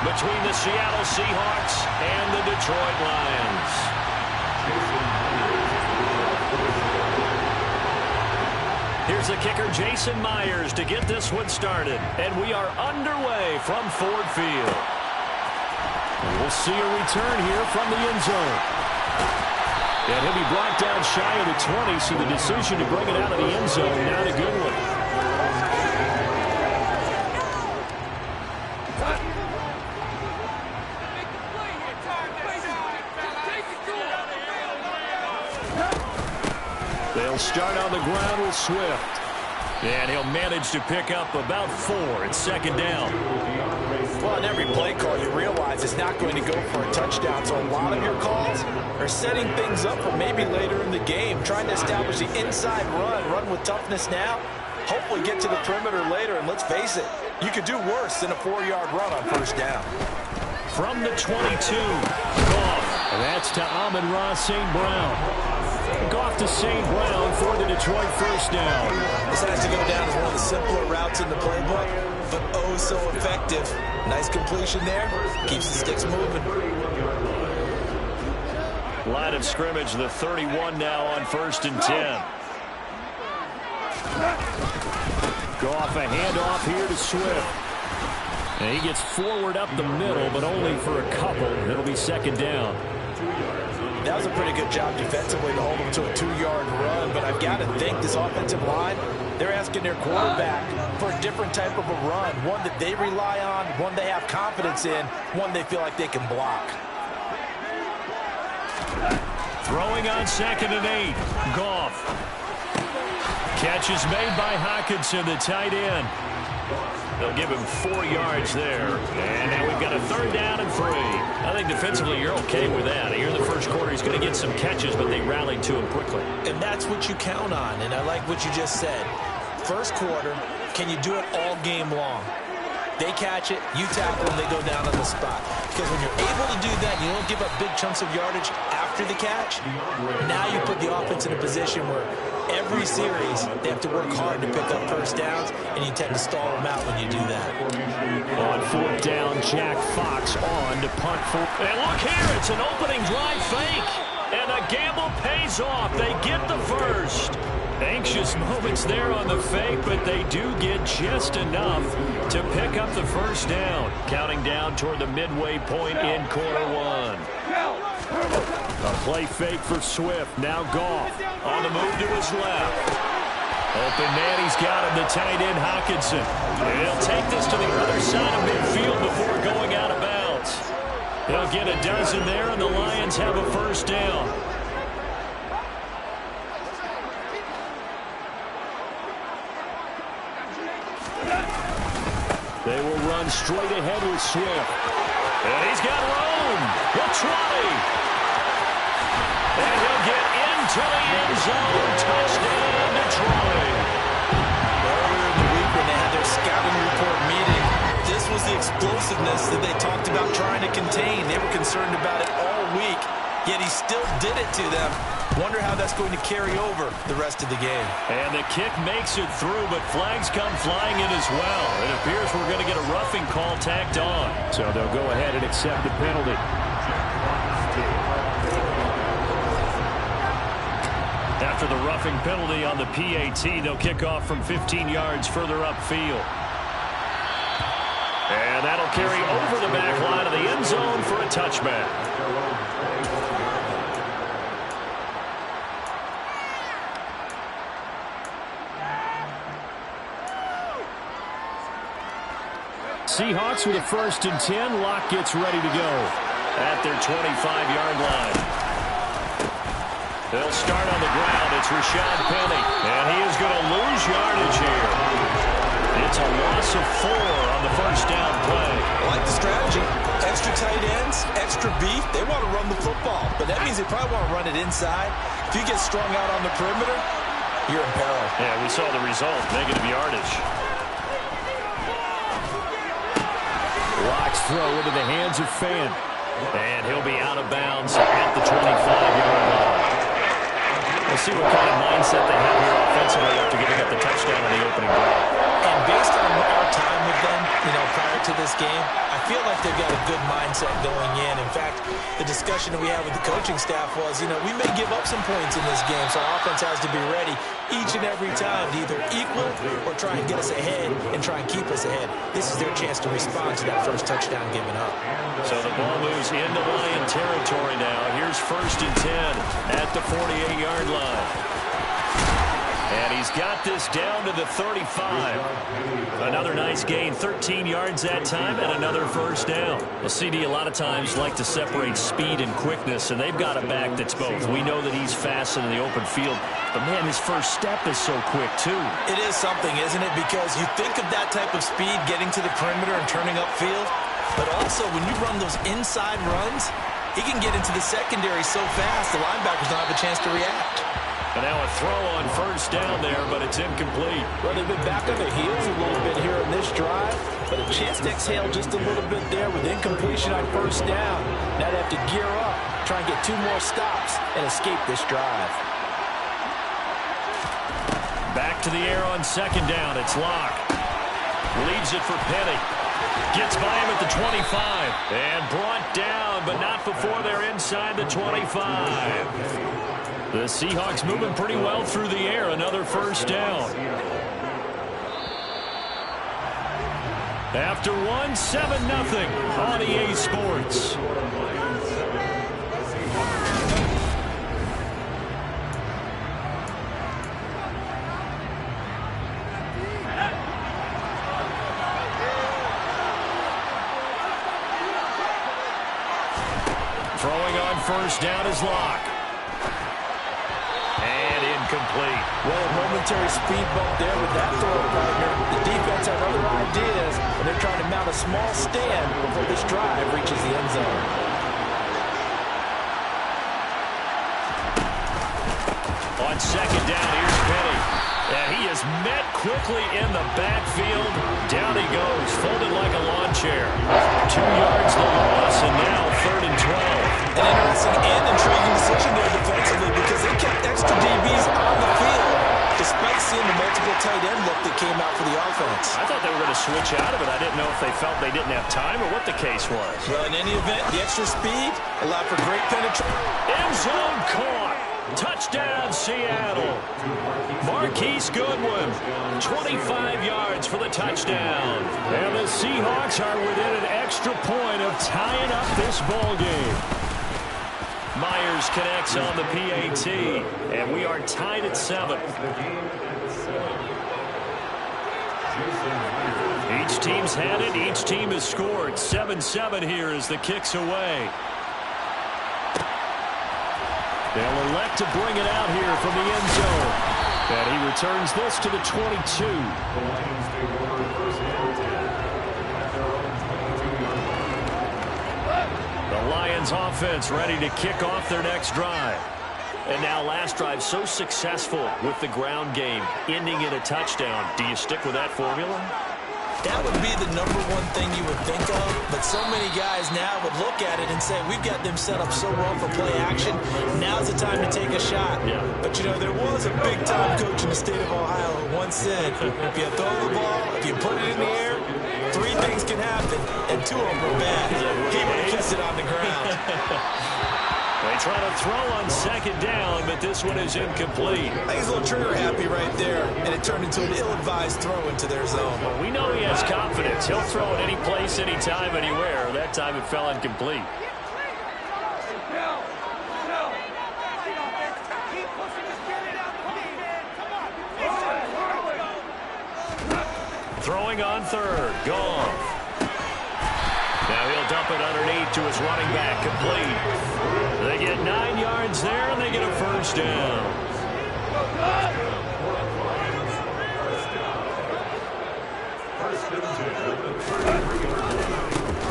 between the Seattle Seahawks and the Detroit Lions. Here's the kicker, Jason Myers, to get this one started. And we are underway from Ford Field. We'll see a return here from the end zone. And he'll be brought down shy of the 20, so the decision to bring it out of the end zone, not a good one. They'll start on the ground with Swift. And he'll manage to pick up about 4 at second down. Well, in every play call, you realize it's not going to go for a touchdown. So a lot of your calls are setting things up for maybe later in the game, trying to establish the inside run with toughness now, hopefully get to the perimeter later. And let's face it, you could do worse than a 4-yard run on first down. From the 22, Goff. That's to Amon-Ra St. Brown. Goff to St. Brown for the Detroit first down. This has to go down as one of the simpler routes in the playbook, but oh so effective. Nice completion there. Keeps the sticks moving. Line of scrimmage, the 31 now on 1st and 10. Goff, a handoff here to Swift. And he gets forward up the middle, but only for a couple. It'll be second down. That was a pretty good job defensively to hold them to a 2-yard run, but I've got to think this offensive line, they're asking their quarterback for a different type of a run, one that they rely on, one they have confidence in, one they feel like they can block. Throwing on 2nd and 8, Goff. Catch is made by Hockenson, the tight end. They'll give him 4 yards there. And now we've got a 3rd down and 3. I think defensively you're okay with that. Here in the first quarter he's going to get some catches, but they rallied to him quickly. And that's what you count on, and I like what you just said. First quarter, can you do it all game long? They catch it, you tackle them, they go down on the spot. Because when you're able to do that, you don't give up big chunks of yardage after the catch. Now you put the offense in a position where every series they have to work hard to pick up first downs, and you tend to stall them out when you do that. On 4th down, Jack Fox on to punt for. And look here, it's an opening drive fake. And the gamble pays off. They get the first. Anxious moments there on the fake, but they do get just enough to pick up the first down. Counting down toward the midway point in quarter 1. A play fake for Swift. Now Goff on the move to his left. Open man, he's got him, the tight end Hockenson. And he'll take this to the other side of midfield before going out of bounds. He'll get a dozen there, and the Lions have a first down. They will run straight ahead with Swift. And he's got room. The 20. And he'll get into the end zone. Touchdown, Detroit. Earlier in the week when they had their scouting report meeting, this was the explosiveness that they talked about trying to contain. They were concerned about it all week, yet he still did it to them. Wonder how that's going to carry over the rest of the game. And the kick makes it through, but flags come flying in as well. It appears we're going to get a roughing call tacked on. So they'll go ahead and accept the penalty. After the roughing penalty on the PAT, they'll kick off from 15 yards further upfield. And that'll carry over the back line of the end zone for a touchback. Seahawks with a 1st and 10. Locke gets ready to go at their 25-yard line. They'll start on the ground. It's Rashad Penny, and he is going to lose yardage here. It's a loss of 4 on the first down play. I like the strategy. Extra tight ends, extra beef. They want to run the football, but that means they probably want to run it inside. If you get strung out on the perimeter, you're in peril. Yeah, we saw the result, negative yardage. Locke's throw into the hands of Fan. And he'll be out of bounds at the 25-yard line. We'll see what kind of mindset they have here offensively after giving up the touchdown on the opening drive. And based on our time with them, prior to this game, I feel like they've got a good mindset going in. In fact, the discussion that we had with the coaching staff was, we may give up some points in this game, so our offense has to be ready each and every time to either equal or try and get us ahead and try and keep us ahead. This is their chance to respond to that first touchdown given up. So the ball moves into Lion territory now. Here's 1st and 10 at the 48-yard line. And he's got this down to the 35. Another nice gain, 13 yards that time, and another first down. Well, CD a lot of times like to separate speed and quickness, and they've got a back that's both. We know that he's fast in the open field, but, man, his first step is so quick, too. It is something, isn't it? Because you think of that type of speed getting to the perimeter and turning upfield, but also when you run those inside runs, he can get into the secondary so fast the linebackers don't have a chance to react. And now a throw on first down there, but it's incomplete. Well, they've been back on their heels a little bit here in this drive, but a chance to exhale just a little bit there with incompletion on first down. Now they have to gear up, try and get 2 more stops, and escape this drive. Back to the air on 2nd down. It's Locke. Leaves it for Penny. Gets by him at the 25. And brought down, but not before they're inside the 25. The Seahawks moving pretty well through the air. Another first down. After 7-0 on EA Sports. Throwing on first down is Locke. Complete. Well, a momentary speed bump there with that throw, partner. The defense had other ideas, and they're trying to mount a small stand before this drive reaches the end zone. On 2nd down, here's Penny. And he is met quickly in the backfield. Down he goes, folded like a lawn chair. 2 yards the loss, and now 3rd and 12. An interesting and intriguing decision there defensively because they kept extra DBs on the field despite seeing the multiple tight end look that came out for the offense. I thought they were going to switch out of it. I didn't know if they felt they didn't have time or what the case was. Well, in any event, the extra speed allowed for great penetration. End zone caught. Touchdown, Seattle. Marquise Goodwin, 25 yards for the touchdown. And the Seahawks are within an extra point of tying up this ball game. Myers connects on the PAT, and we are tied at 7. Each team's had it. Each team has scored. 7-7 here as the kick's away. They'll elect to bring it out here from the end zone. And he returns this to the 22. The Lions offense ready to kick off their next drive. And now last drive so successful with the ground game, ending in a touchdown. Do you stick with that formula? That would be the #1 thing you would think of, but so many guys now would look at it and say, we've got them set up so well for play action, now's the time to take a shot. Yeah. But, there was a big-time coach in the state of Ohio who once said, if you throw the ball, if you put it in the air, 3 things can happen, and 2 of them are bad. He would have kissed it on the ground. They try to throw on 2nd down, but this one is incomplete. I think he's a little trigger happy right there, and it turned into an ill-advised throw into their zone. Well, we know he has confidence. He'll throw it any place, anytime, anywhere. That time it fell incomplete. Throwing on 3rd. Gone. Now he'll dump it underneath to his running back. Complete. They get 9 yards there, and they get a first down.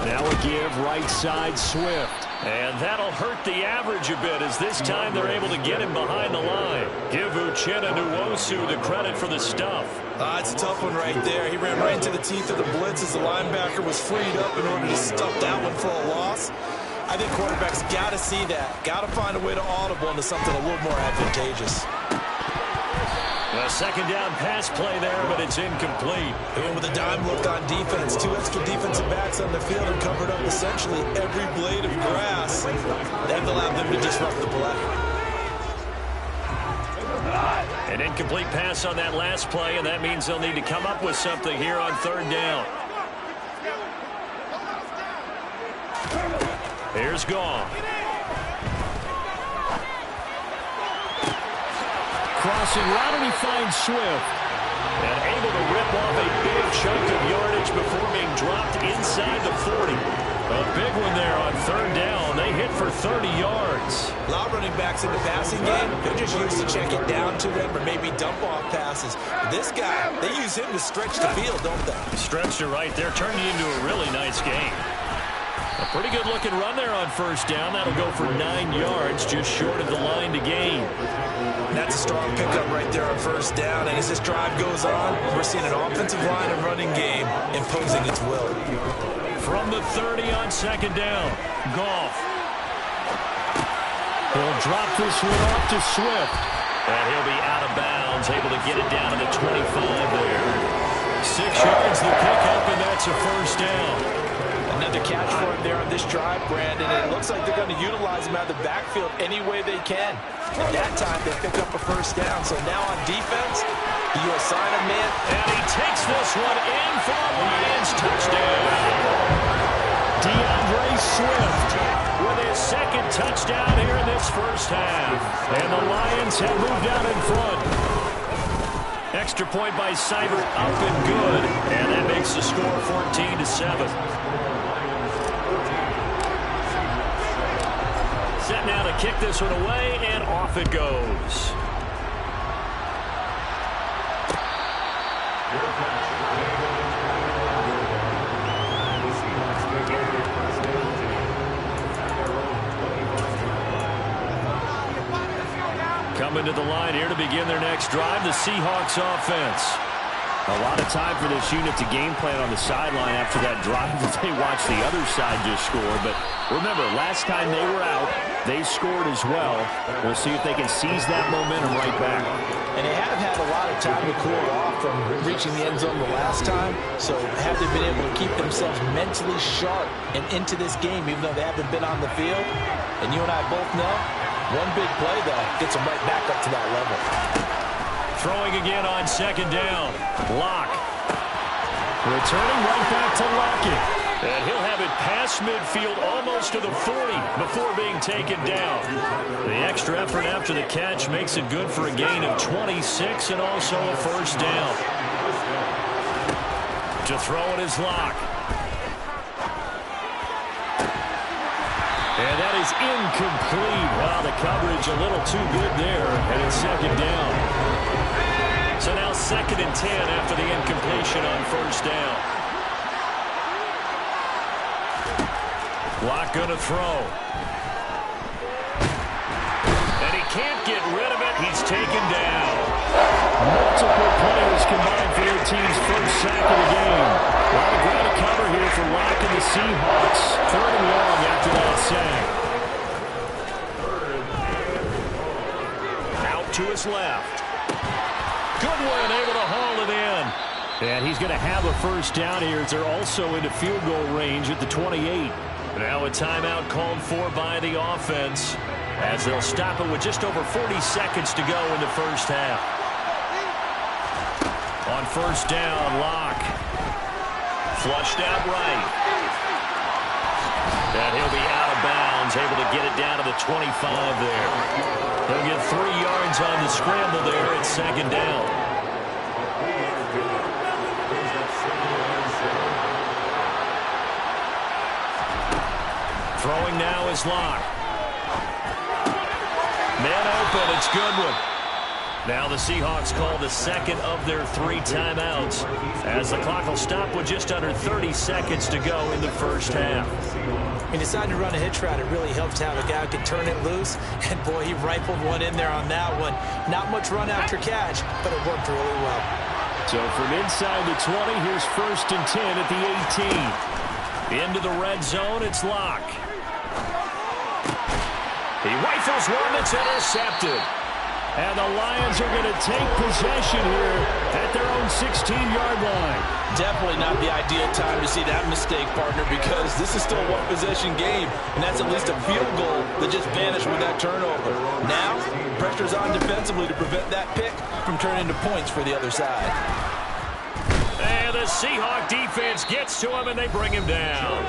Now a give right side Swift. And that'll hurt the average a bit as this time they're able to get him behind the line. Give Uchenna Nwosu the credit for the stuff. It's a tough one right there. He ran right into the teeth of the blitz as the linebacker was freed up in order to stuff that one for a loss. I think quarterbacks got to see that. Got to find a way to audible into something a little more advantageous. A second down pass play there, but it's incomplete. And with a dime look on defense, 2 extra defensive backs on the field and covered up essentially every blade of grass. They've allowed them to disrupt the play. An incomplete pass on that last play, and that means they'll need to come up with something here on third down. Here's Goff. Crossing route, and he finds Swift. And able to rip off a big chunk of yardage before being dropped inside the 40. A big one there on third down. They hit for 30 yards. A lot of running backs in the passing game, they're just used to check it down to them or maybe dump off passes. But this guy, they use him to stretch the field, don't they? Stretched it right there, turned it into a really nice game. A pretty good-looking run there on first down. That'll go for 9 yards, just short of the line to gain. That's a strong pickup right there on first down. And as this drive goes on, we're seeing an offensive line and running game imposing its will. From the 30 on second down, Goff. He'll drop this one off to Swift. And he'll be out of bounds, able to get it down to the 25 there. 6 yards the pickup, and that's a first down. Another catch for him there on this drive, Brandon. And it looks like they're going to utilize him out of the backfield any way they can. At that time, they pick up a first down. So now on defense, do you assign a man? And he takes this one in for a Lions touchdown. DeAndre Swift with his second touchdown here in this first half. And the Lions have moved out in front. Extra point by Seibert up and good. And that makes the score 14-7. Set now to kick this one away, and off it goes. Coming to the line here to begin their next drive, the Seahawks offense. A lot of time for this unit to game plan on the sideline after that drive that they watched the other side just score. But remember, last time they were out, they scored as well. We'll see if they can seize that momentum right back. And they have had a lot of time to cool off from reaching the end zone the last time. So have they been able to keep themselves mentally sharp and into this game, even though they haven't been on the field? And you and I both know, one big play, though, gets them right back up to that level. Throwing again on second down. Lock. Returning right back to Lockett. And he'll have it past midfield almost to the 40 before being taken down. The extra effort after the catch makes it good for a gain of 26 and also a first down. To throw it is Lock. And that is incomplete. Wow, the coverage a little too good there. And it's second down. So now 2nd and 10 after the incompletion on first down. Lock gonna throw. And he can't get rid of it. He's taken down. Multiple players combined for their team's first sack of the game. A lot of ground to cover here for Lock and the Seahawks. 3rd and long after that sack. Out to his left. Goodwin able to haul it in. And he's going to have a first down here as they're also into field goal range at the 28. Now a timeout called for by the offense as they'll stop it with just over 40 seconds to go in the first half. On first down, Lock. Flushed out right. And he'll be out of bounds, able to get it down to the 25 there. He'll get 3 yards on the scramble there at second down. Throwing now is Lock. Man open, it's Goodwin. Now the Seahawks call the second of their 3 timeouts as the clock will stop with just under 30 seconds to go in the first half. He decided to run a hitch route. It really helps to have a guy who can turn it loose. And, boy, he rifled one in there on that one. Not much run after catch, but it worked really well. So from inside the 20, here's 1st and 10 at the 18. Into the red zone, it's Lock. He rifles one that's intercepted. And the Lions are going to take possession here at their own 16-yard line. Definitely not the ideal time to see that mistake, partner, because this is still a one-possession game, and that's at least a field goal that just vanished with that turnover. Now, pressure's on defensively to prevent that pick from turning into points for the other side. And the Seahawk defense gets to him, and they bring him down.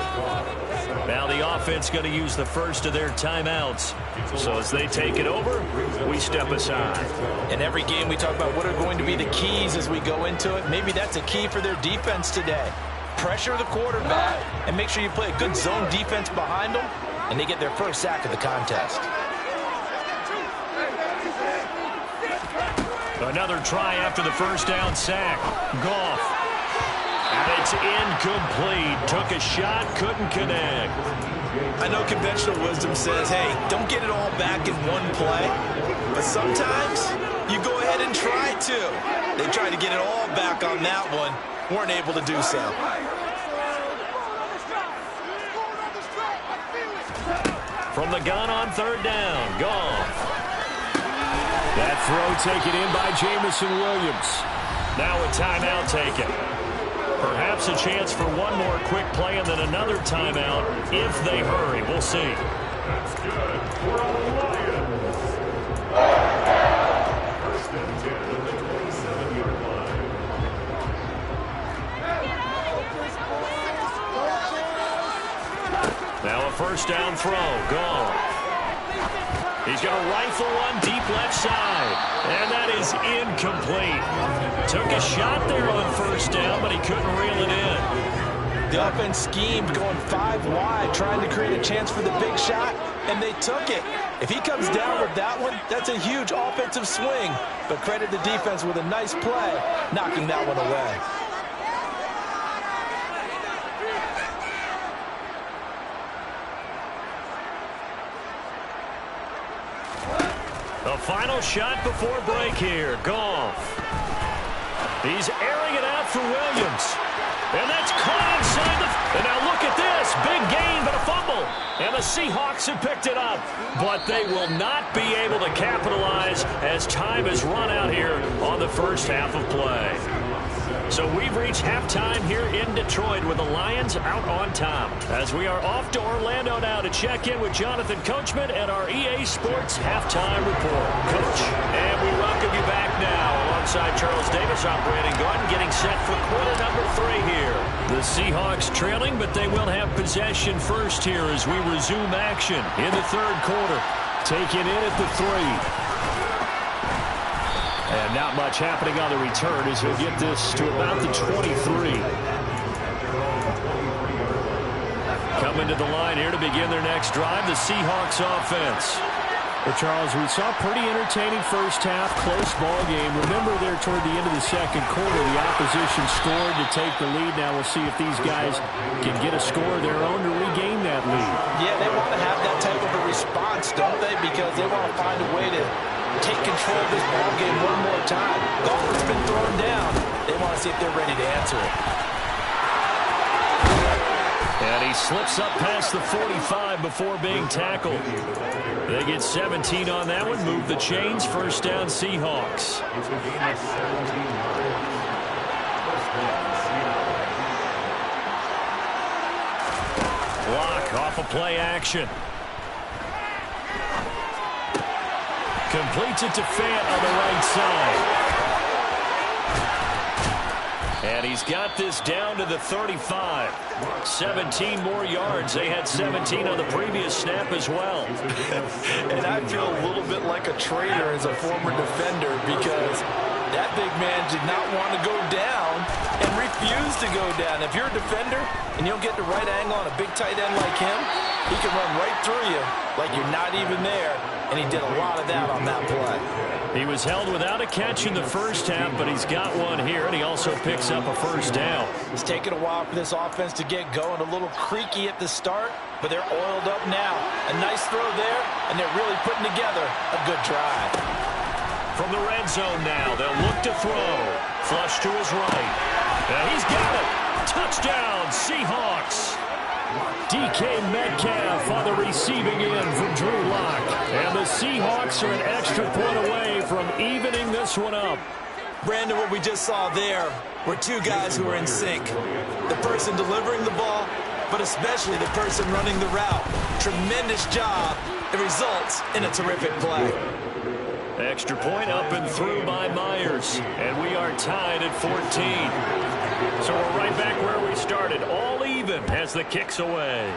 Now the offense going to use the first of their timeouts. So as they take it over, we step aside. In every game, we talk about what are going to be the keys as we go into it. Maybe that's a key for their defense today. Pressure the quarterback and make sure you play a good zone defense behind them, and they get their first sack of the contest. Another try after the first down sack. Goff. And it's incomplete. Took a shot, couldn't connect. I know conventional wisdom says, hey, don't get it all back in one play. But sometimes you go ahead and try to. They tried to get it all back on that one. Weren't able to do so. From the gun on third down. Goff. That throw taken in by Jamison Williams. Now a timeout taken. Perhaps a chance for one more quick play and then another timeout if they hurry. We'll see. That's good. We're on the Lions. First and 10 at the 27-yard line. Now a first down throw. Gone. He's going to rifle one deep left side. And that is incomplete. Took a shot there on first down, but he couldn't reel it in. The offense schemed going 5 wide, trying to create a chance for the big shot, and they took it. If he comes down with that one, that's a huge offensive swing. But credit the defense with a nice play, knocking that one away. The final shot before break here. Goff. He's airing it out for Williams. And that's caught inside the... And now look at this. Big gain, but a fumble. And the Seahawks have picked it up. But they will not be able to capitalize as time has run out here on the first half of play. So we've reached halftime here in Detroit with the Lions out on top. As we are off to Orlando now to check in with Jonathan Coachman and our EA Sports Halftime Report. Coach, and we welcome you back now alongside Charles Davis operating guard and getting set for quarter number 3 here. The Seahawks trailing, but they will have possession first here as we resume action in the third quarter. Taken in at the 3. And not much happening on the return as he'll get this to about the 23. Coming to the line here to begin their next drive, the Seahawks offense. Well, Charles, we saw a pretty entertaining first half, close ball game. Remember there toward the end of the second quarter, the opposition scored to take the lead. Now we'll see if these guys can get a score of their own to regain that lead. Yeah, they want to have that type of a response, don't they? Because they want to find a way to take control of this ball game one more time. Golfer's been thrown down. They want to see if they're ready to answer it. And he slips up past the 45 before being tackled. They get 17 on that one. Move the chains. First down, Seahawks. Block off of play action. Completes it to Fant on the right side. And he's got this down to the 35. 17 more yards. They had 17 on the previous snap as well. And I feel a little bit like a traitor as a former defender because that big man did not want to go down and refused to go down. If you're a defender and you don't get the right angle on a big tight end like him, he can run right through you like you're not even there. And he did a lot of that on that play. He was held without a catch in the first half, but he's got one here, and he also picks up a first down. It's taken a while for this offense to get going. A little creaky at the start, but they're oiled up now. A nice throw there, and they're really putting together a good drive. From the red zone now, they'll look to throw. Flush to his right. And he's got it. Touchdown, Seahawks. DK Metcalf on the receiving end from Drew Lock. And the Seahawks are an extra point away from evening this one up. Brandon, what we just saw there were two guys who are in sync. The person delivering the ball, but especially the person running the route. Tremendous job. It results in a terrific play. Extra point up and through by Myers. And we are tied at 14. So we're right back where we started. All even as the kick's away.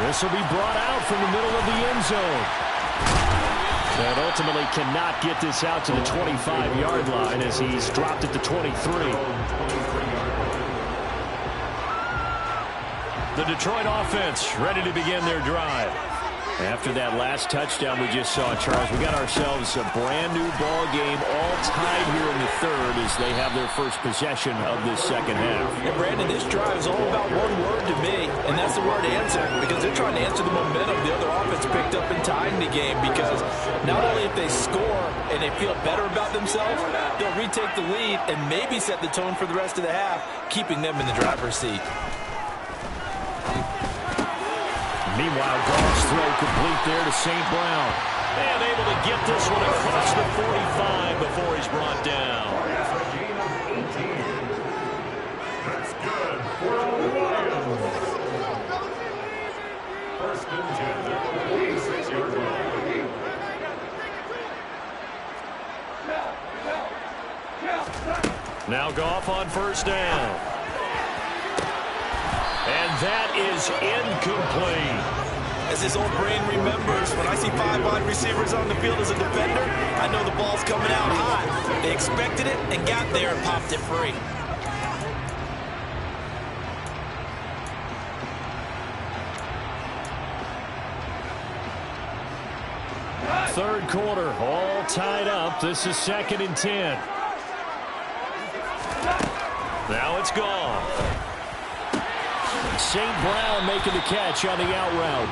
This will be brought out from the middle of the end zone. And ultimately cannot get this out to the 25-yard line as he's dropped at the 23. The Detroit offense ready to begin their drive. After that last touchdown we just saw, Charles, we got ourselves a brand-new ball game, all tied here in the third as they have their first possession of this second half. And, Brandon, this drive is all about one word to me, and that's the word answer, because they're trying to answer the momentum the other offense picked up in tying the game, because not only if they score and they feel better about themselves, they'll retake the lead and maybe set the tone for the rest of the half, keeping them in the driver's seat. Meanwhile, Goff's throw complete there to St. Brown. And able to get this one across the 45 before he's brought down. That's good for a Lions. First and 10, 86-yard line. Now Goff on first down. And that is incomplete. As his old brain remembers, when I see 5 wide receivers on the field as a defender, I know the ball's coming out high. They expected it and got there and popped it free. Third quarter, all tied up. This is 2nd and 10. Now it's gone. St. Brown making the catch on the out route.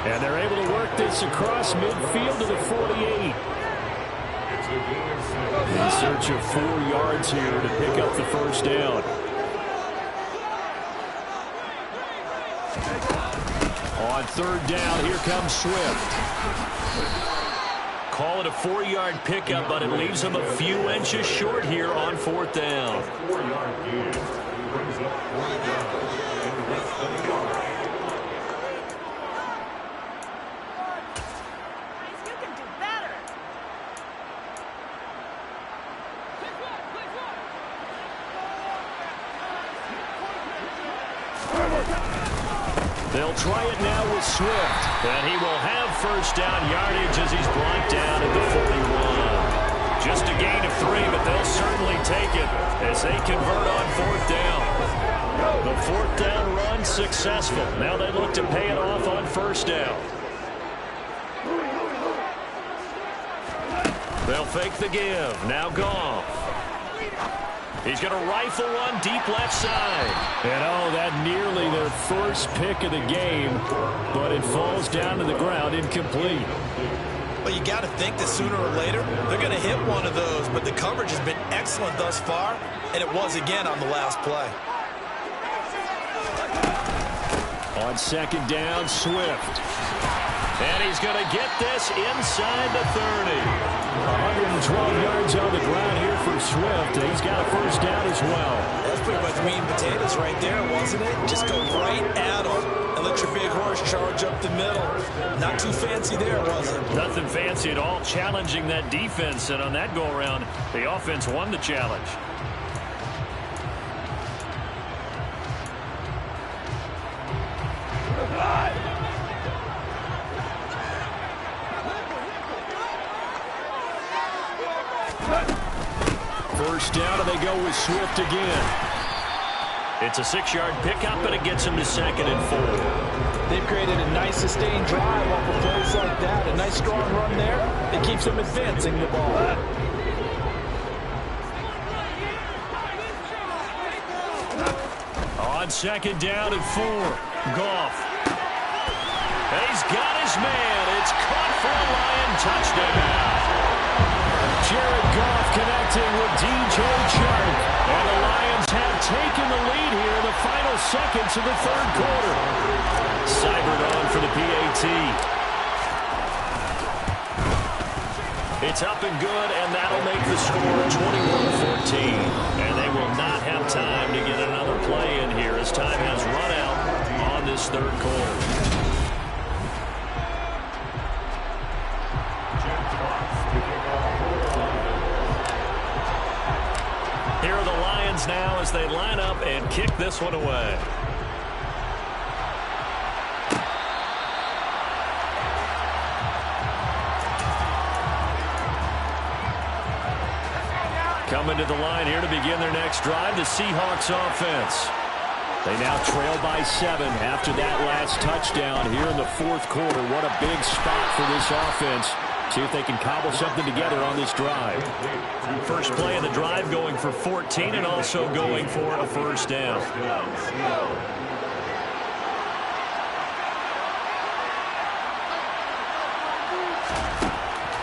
And they're able to work this across midfield to the 48. In search of 4 yards here to pick up the first down. On third down, here comes Swift. Call it a 4-yard pickup, but it leaves him a few inches short here on 4th down. 4-yard gain brings up 4 yards. They'll try it now with Swift, and he will have first down yardage as he's brought down at the 41. Just a gain of 3, but they'll certainly take it as they convert on 4th down. The 4th down run successful. Now they look to pay it off on first down. They'll fake the give. Now Goff. He's going to rifle one deep left side. And, oh, that nearly their first pick of the game, but it falls down to the ground incomplete. Well, you got to think that sooner or later they're going to hit one of those, but the coverage has been excellent thus far, and it was again on the last play. On second down, Swift. And he's going to get this inside the 30. 112 yards on the ground here for Swift. And he's got a first down as well. That's pretty much meat and potatoes right there, wasn't it? Just go right at him and let your big horse charge up the middle. Not too fancy there, was it? Nothing fancy at all. Challenging that defense. And on that go-around, the offense won the challenge. First down, and they go with Swift again. It's a 6-yard pickup, and it gets him to 2nd and 4. They've created a nice sustained drive off of plays like that. A nice strong run there. It keeps them advancing the ball. On second down and 4, Goff. And he's got his man. It's caught for a Lion touchdown. Jared Goff connecting with DJ Chark. And the Lions have taken the lead here in the final seconds of the third quarter. Seibert on for the PAT. It's up and good, and that'll make the score 21-14. And they will not have time to get another play in here as time has run out on this third quarter. Here are the Lions now as they line up and kick this one away. Coming to the line here to begin their next drive, the Seahawks offense. They now trail by 7 after that last touchdown here in the fourth quarter. What a big spot for this offense. See if they can cobble something together on this drive. First play of the drive going for 14 and also going for a first down.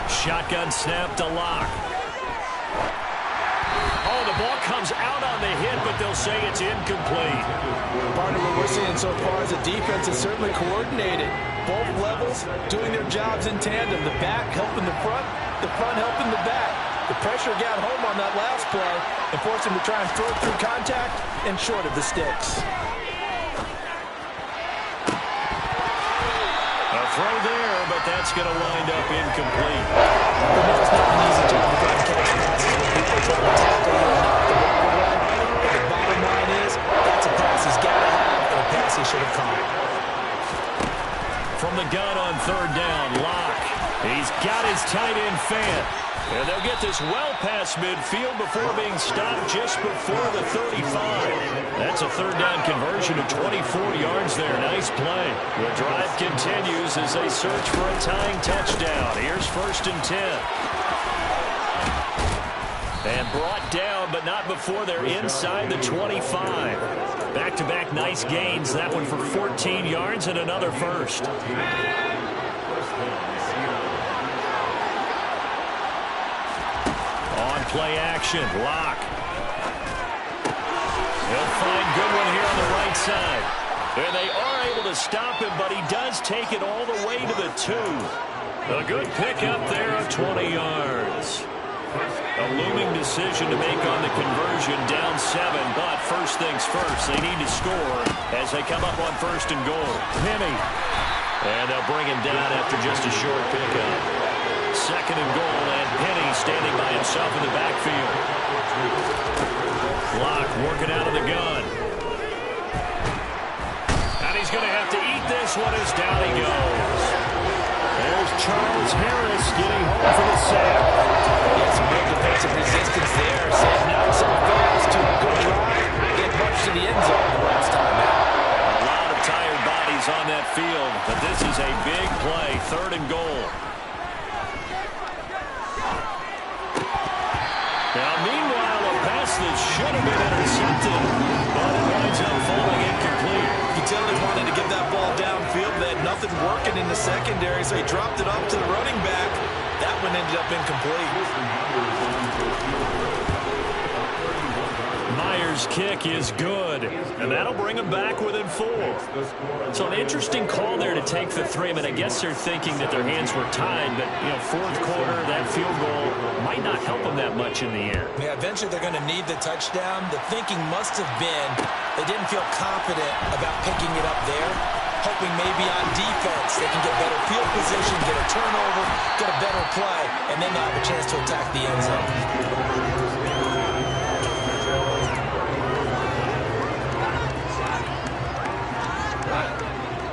Shotgun snap to Lock. Oh, the ball comes out on the hit, but they'll say it's incomplete. Part of what we're seeing so far is the defense is certainly coordinated. Both levels doing their jobs in tandem. The back helping the front helping the back. The pressure got home on that last play and forced him to try and throw through contact and short of the sticks. A throw there, but that's going to wind up incomplete. We know it's not an easy job to try and catch passes when people try to tackle you and knock the ball away. But the bottom line is that's a pass he's got to have and a pass he should have caught. From the gun on third down, Lock. He's got his tight end Fant. And they'll get this well past midfield before being stopped just before the 35. That's a third down conversion of 24 yards there. Nice play. The drive continues as they search for a tying touchdown. Here's 1st and 10. And brought down, but not before they're inside the 25. Back-to-back nice gains. That one for 14 yards and another first. On play action, Lock. He'll find Goodwin here on the right side. And they are able to stop him, but he does take it all the way to the 2. A good pickup there of 20 yards. A looming decision to make on the conversion, down 7, but first things first, they need to score as they come up on 1st and goal. Penny. And they'll bring him down after just a short pickup. 2nd and goal, and Penny standing by himself in the backfield. Lock working out of the gun. And he's going to have to eat this one as down he goes. There's Charles Harris getting home for the sack. Yes, some good defensive resistance there. Setting out some fast to a good drive. Get much to the end zone the last time out. A lot of tired bodies on that field, but this is a big play. 3rd and goal. Now, meanwhile, a pass that should have been intercepted, but it winds up falling incomplete. You can tell they wanted to get that ball downfield. They had nothing working in the secondary, so he dropped it up to the running back. That one ended up incomplete. Myers' kick is good, and that'll bring him back within 4. So an interesting call there to take the 3. I mean, I guess they're thinking that their hands were tied, but, you know, fourth quarter, that field goal might not help them that much in the air. Yeah, eventually they're going to need the touchdown. The thinking must have been they didn't feel confident about picking it up there, hoping maybe on defense they can get better field position, get a turnover, get a better play, and then they'll have a chance to attack the end zone.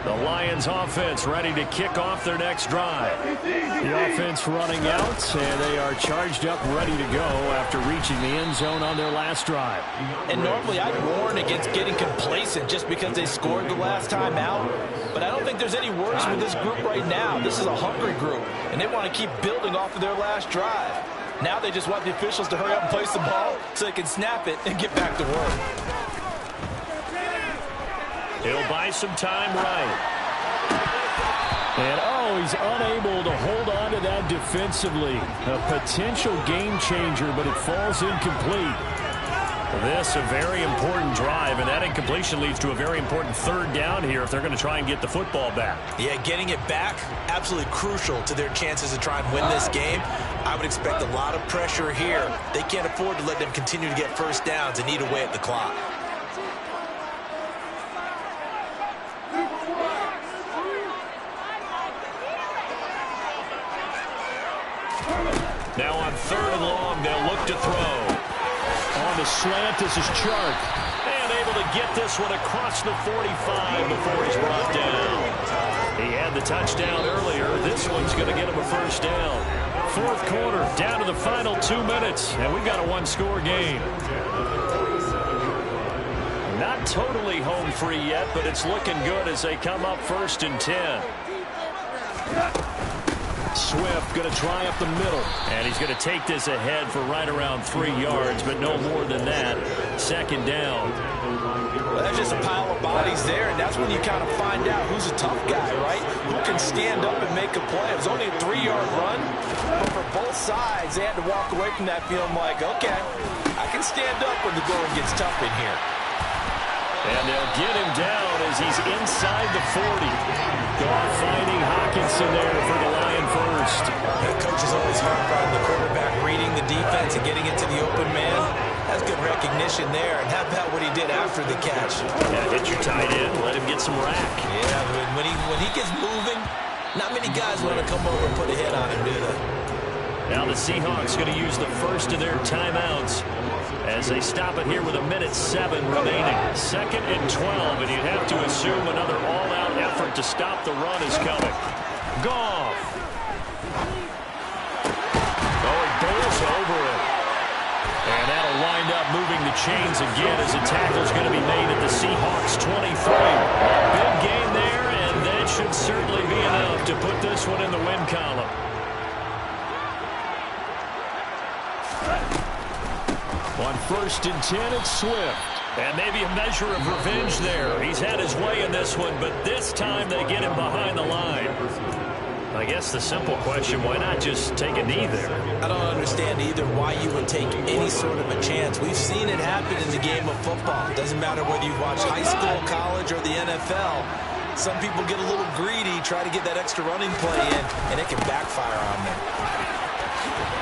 The Lions offense ready to kick off their next drive. The offense running out, and they are charged up, ready to go after reaching the end zone on their last drive. And normally I'd warn against getting complacent just because they scored the last time out. But I don't think there's any worries with this group right now. This is a hungry group, and they want to keep building off of their last drive. Now they just want the officials to hurry up and place the ball so they can snap it and get back to work. He'll buy some time right. And, oh, he's unable to hold on to that defensively. A potential game changer, but it falls incomplete. This a very important drive, and that incompletion leads to a very important third down here if they're going to try and get the football back. Yeah, getting it back, absolutely crucial to their chances to try and win this game. I would expect a lot of pressure here. They can't afford to let them continue to get first downs and eat away at the clock. Now on third and long, they'll look to throw. On the slant, this is Chark. And able to get this one across the 45 before he's brought down. He had the touchdown earlier. This one's going to get him a first down. Fourth quarter, down to the final 2 minutes. And we've got a one-score game. Not totally home free yet, but it's looking good as they come up 1st and 10. Swift going to try up the middle. And he's going to take this ahead for right around 3 yards, but no more than that. Second down. Well, that's just a pile of bodies there, and that's when you kind of find out who's a tough guy, right? Who can stand up and make a play. It was only a 3-yard run, but for both sides, they had to walk away from that feeling like, okay, I can stand up when the going gets tough in here. And they'll get him down as he's inside the 40. Goff finding Hawkinson there for the Lion first. The coach is always hard on the quarterback reading the defense and getting it to the open man. That's good recognition there. And how about what he did after the catch? Yeah, hit your tight end. Let him get some rack. Yeah, when he gets moving, not many guys want to come over and put a hit on him, do they? Now the Seahawks going to use the first of their timeouts as they stop it here with 1:07 remaining. 2nd and 12, and you'd have to assume another all-out effort to stop the run is coming. Goff. Oh, he bowls over it. And that'll wind up moving the chains again as a tackle's going to be made at the Seahawks 23. Big game there, and that should certainly be enough to put this one in the win column. On 1st and 10, it's Swift. And maybe a measure of revenge there. He's had his way in this one, but this time they get him behind the line. I guess the simple question, why not just take a knee there? I don't understand either why you would take any sort of a chance. We've seen it happen in the game of football. It doesn't matter whether you watch high school, college, or the NFL. Some people get a little greedy, try to get that extra running play in, and it can backfire on them.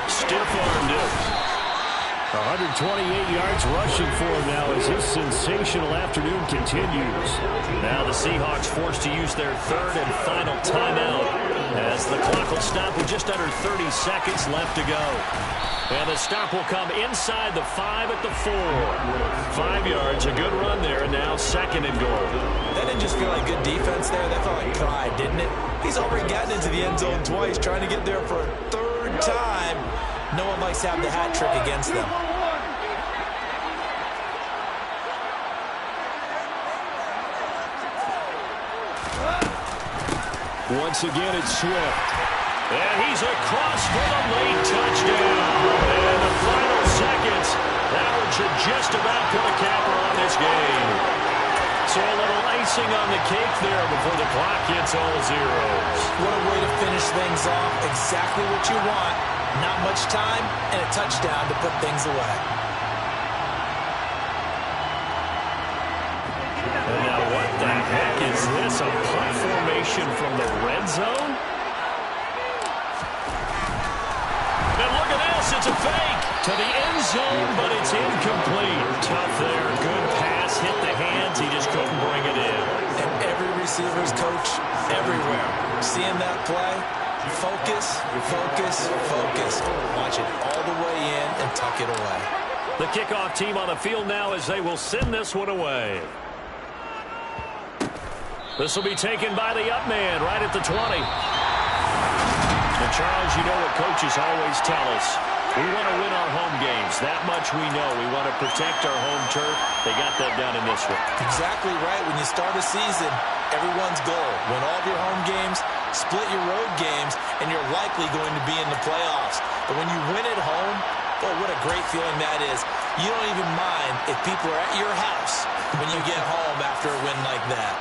Stiff-armed it. 128 yards rushing for him now as his sensational afternoon continues. Now the Seahawks forced to use their third and final timeout as the clock will stop with just under 30 seconds left to go. And the stop will come inside the 5 at the 4. 5 yards, a good run there, and now 2nd and goal. That didn't just feel like good defense there. That felt like pride, didn't it? He's already gotten into the end zone twice, trying to get there for a 3rd time. No one likes to have the hat trick against them. Once again, it's Swift. And he's across for the late touchdown. And the final seconds, that one should just about put a capper on this game. So a little icing on the cake there before the clock hits all zeros. What a way to finish things off. Exactly what you want. Not much time and a touchdown to put things away. And now what the heck is this? A punt formation from the red zone? And look at this. It's a fake to the end zone, but it's incomplete. Tough there. Good pass. Hit the hands. He just couldn't bring it in. And every receiver's coach everywhere. Seeing that play, focus, focus, focus. Watch it all the way in and tuck it away. The kickoff team on the field now as they will send this one away. This will be taken by the up man right at the 20. And Charles, you know what coaches always tell us. We want to win our home games. That much we know. We want to protect our home turf. They got that done in this one. Exactly right. When you start a season, everyone's goal, win all of your home games, split your road games, and you're likely going to be in the playoffs. But when you win at home, boy, what a great feeling that is. You don't even mind if people are at your house when you get home after a win like that.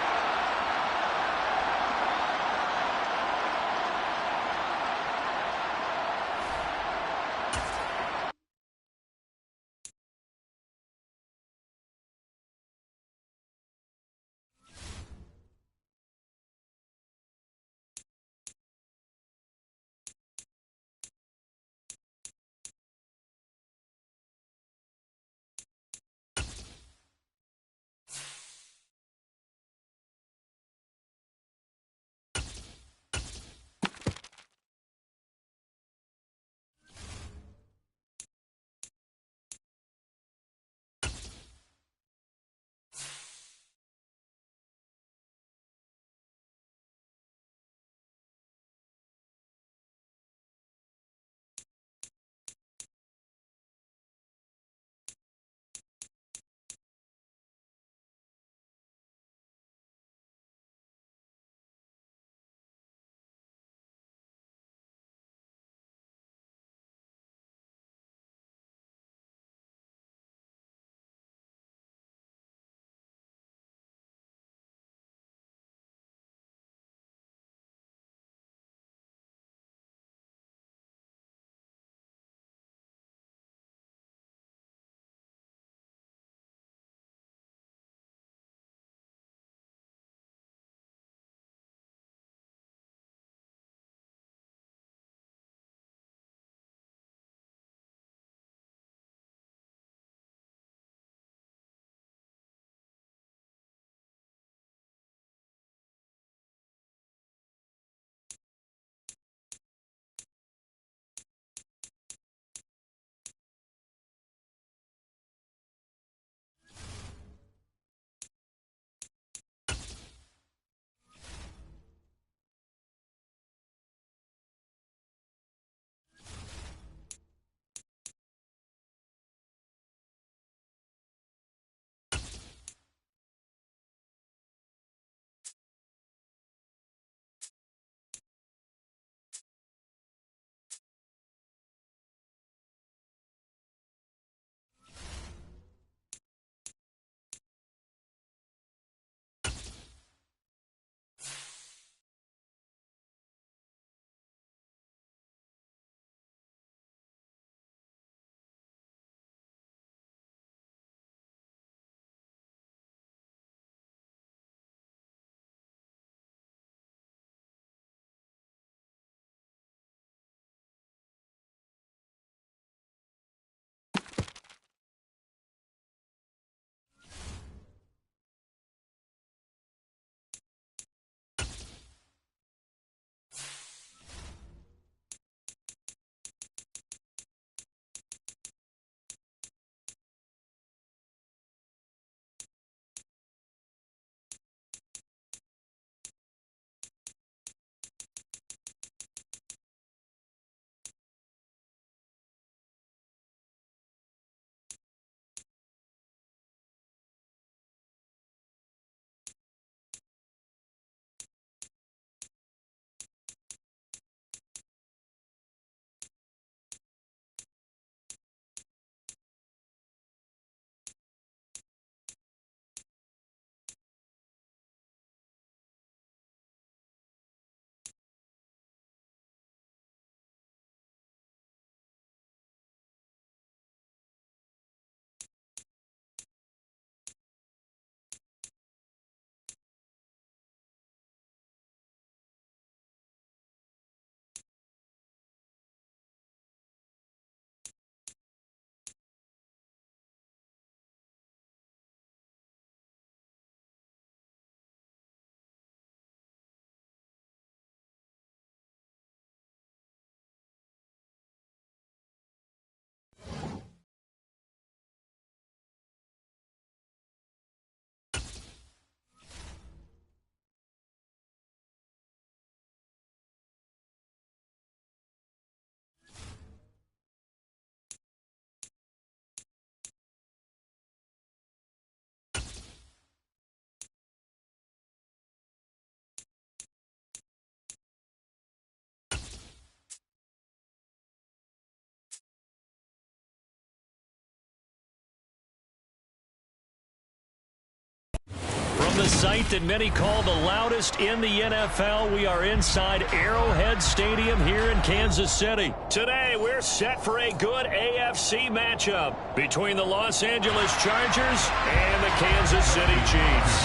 From the site that many call the loudest in the NFL, we are inside Arrowhead Stadium here in Kansas City. Today, we're set for a good AFC matchup between the Los Angeles Chargers and the Kansas City Chiefs.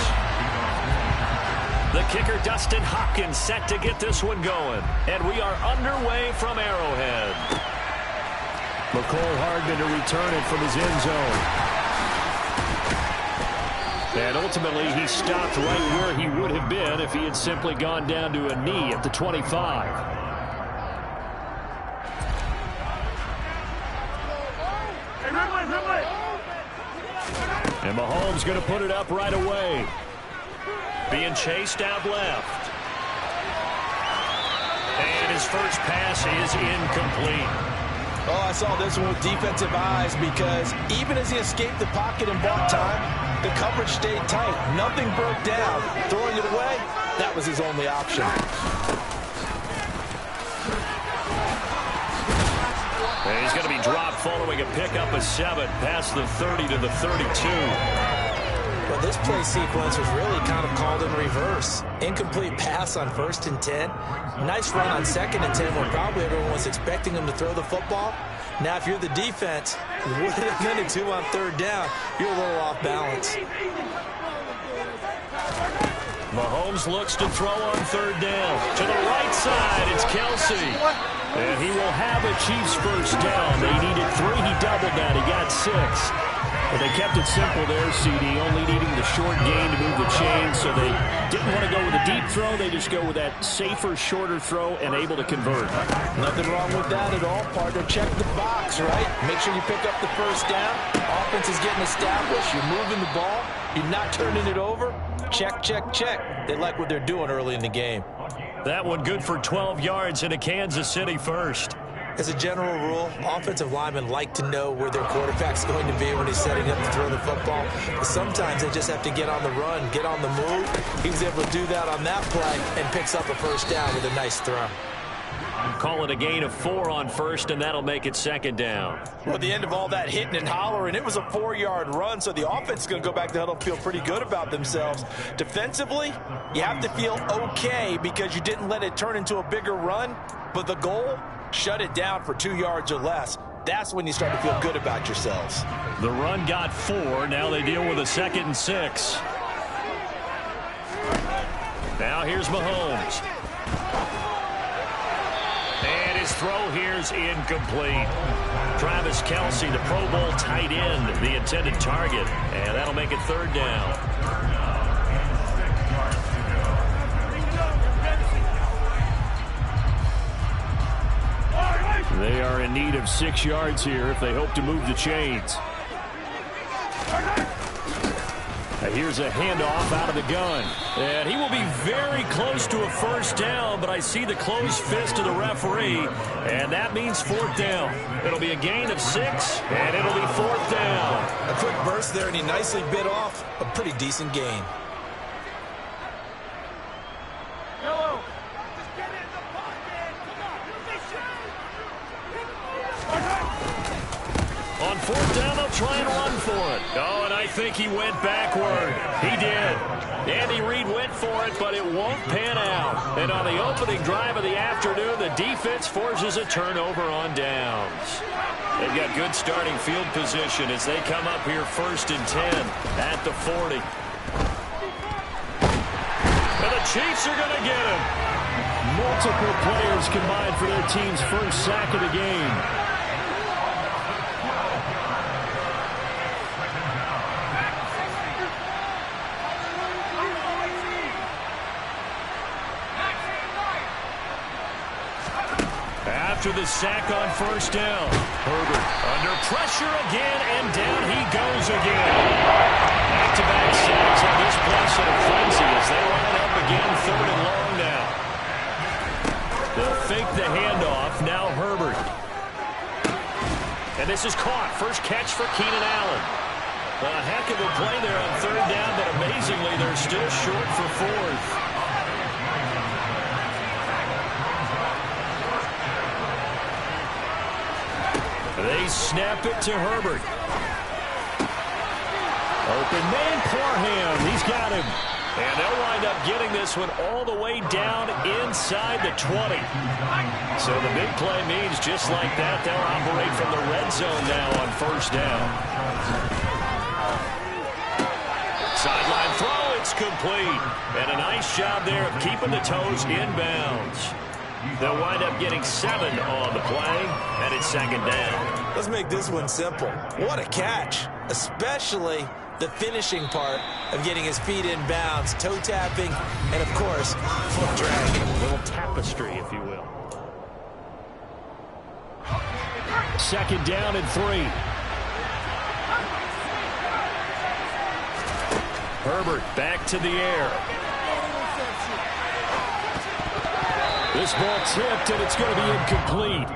The kicker, Dustin Hopkins, set to get this one going. And we are underway from Arrowhead. McCole Hardman to return it from his end zone. And ultimately, he stopped right where he would have been if he had simply gone down to a knee at the 25. And Mahomes going to put it up right away. Being chased out left. And his first pass is incomplete. Oh, I saw this one with defensive eyes because even as he escaped the pocket and bought time, the coverage stayed tight. Nothing broke down. Throwing it away, that was his only option. And he's going to be dropped following a pickup of 7 past the 30 to the 32. Well, this play sequence was really kind of called in reverse. Incomplete pass on 1st and 10. Nice run on 2nd and 10 when probably everyone was expecting him to throw the football. Now, if you're the defense, what are they going to do on 3rd down? You're a little off balance. Mahomes looks to throw on 3rd down. To the right side, it's Kelsey. And he will have a Chiefs first down. They needed 3. He doubled that. He got 6. But they kept it simple there, CD, only needing the short gain to move the chain, so they didn't want to go with a deep throw. They just go with that safer, shorter throw and able to convert. Nothing wrong with that at all, partner. Check the box, right? Make sure you pick up the first down. Offense is getting established. You're moving the ball. You're not turning it over. Check, check, check. They like what they're doing early in the game. That one good for 12 yards into Kansas City first. As a general rule, offensive linemen like to know where their quarterback's going to be when he's setting up to throw the football. But sometimes they just have to get on the run, get on the move. He was able to do that on that play and picks up a first down with a nice throw. Call it a gain of 4 on 1st, and that'll make it 2nd down. Well, at the end of all that hitting and hollering, it was a 4-yard run, so the offense is going to go back to the huddle and feel pretty good about themselves. Defensively, you have to feel okay because you didn't let it turn into a bigger run, but the goal, shut it down for 2 yards or less. That's when you start to feel good about yourselves. The run got 4. Now they deal with a 2nd and 6. Now here's Mahomes. And his throw here's incomplete. Travis Kelsey, the Pro Bowl tight end, the intended target. And that'll make it 3rd down. They are in need of 6 yards here if they hope to move the chains. Now here's a handoff out of the gun. And he will be very close to a first down, but I see the closed fist of the referee, and that means 4th down. It'll be a gain of 6, and it'll be 4th down. A quick burst there, and he nicely bit off a pretty decent gain. On 4th down, they'll try and run for it. Oh, and I think he went backward. He did. Andy Reid went for it, but it won't pan out. And on the opening drive of the afternoon, the defense forces a turnover on downs. They've got good starting field position as they come up here 1st and 10 at the 40. And the Chiefs are going to get him. Multiple players combined for their team's first sack of the game. After the sack on 1st down, Herbert under pressure again, and down he goes again. Back-to-back sacks on this place in a frenzy as they line up again 3rd and long now. They'll fake the handoff. Now Herbert. And this is caught. First catch for Keenan Allen. A heck of a play there on 3rd down, but amazingly they're still short for 4th. They snap it to Herbert. Open man, Parham. He's got him. And they'll wind up getting this one all the way down inside the 20. So the big play means just like that, they'll operate from the red zone now on first down. Sideline throw, it's complete. And a nice job there of keeping the toes inbounds. They'll wind up getting 7 on the play, and it's second down. Let's make this one simple. What a catch, especially the finishing part of getting his feet in bounds, toe tapping, and, of course, foot dragging. A little tapestry, if you will. Second down and 3. Herbert back to the air. This ball tipped, and it's going to be incomplete.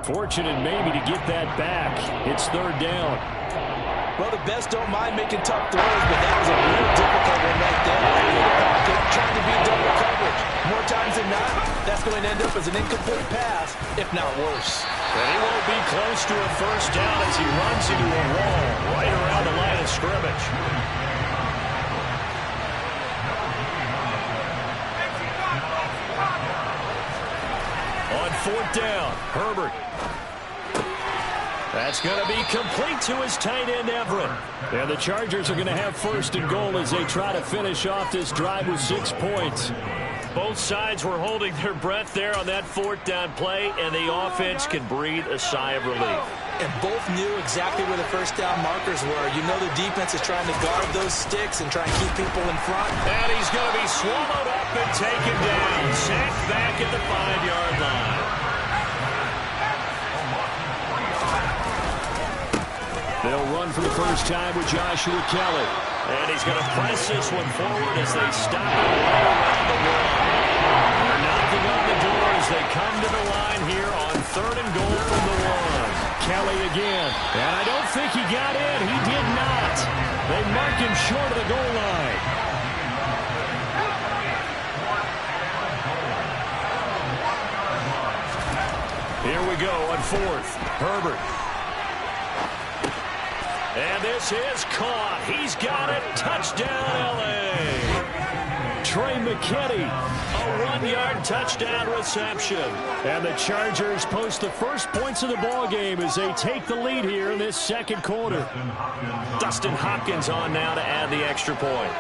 Fortunate maybe to get that back. It's third down. Well, the best don't mind making tough throws, but that was a real difficult one right there. Trying to beat double coverage. More times than not, that's going to end up as an incomplete pass, if not worse. And he won't be close to a first down as he runs into a wall right around the line of scrimmage. On fourth down, Herbert. That's going to be complete to his tight end, Everett. And the Chargers are going to have first and goal as they try to finish off this drive with 6 points. Both sides were holding their breath there on that fourth down play, and the offense can breathe a sigh of relief. And both knew exactly where the first down markers were. You know the defense is trying to guard those sticks and try and keep people in front. And he's going to be swallowed up and taken down. Sacked back at the 5-yard line. They'll run for the first time with Joshua Kelly. And he's going to press this one forward as they stop it right around the wall. They're knocking on the door as they come to the line here on third and goal from the 1. Kelly again. And I don't think he got in. He did not. They mark him short of the goal line. Here we go on fourth. Herbert. And this is caught. He's got it. Touchdown, L.A. Trey McKinney, a 1-yard touchdown reception. And the Chargers post the first points of the ball game as they take the lead here in this second quarter. Dustin Hopkins on now to add the extra point.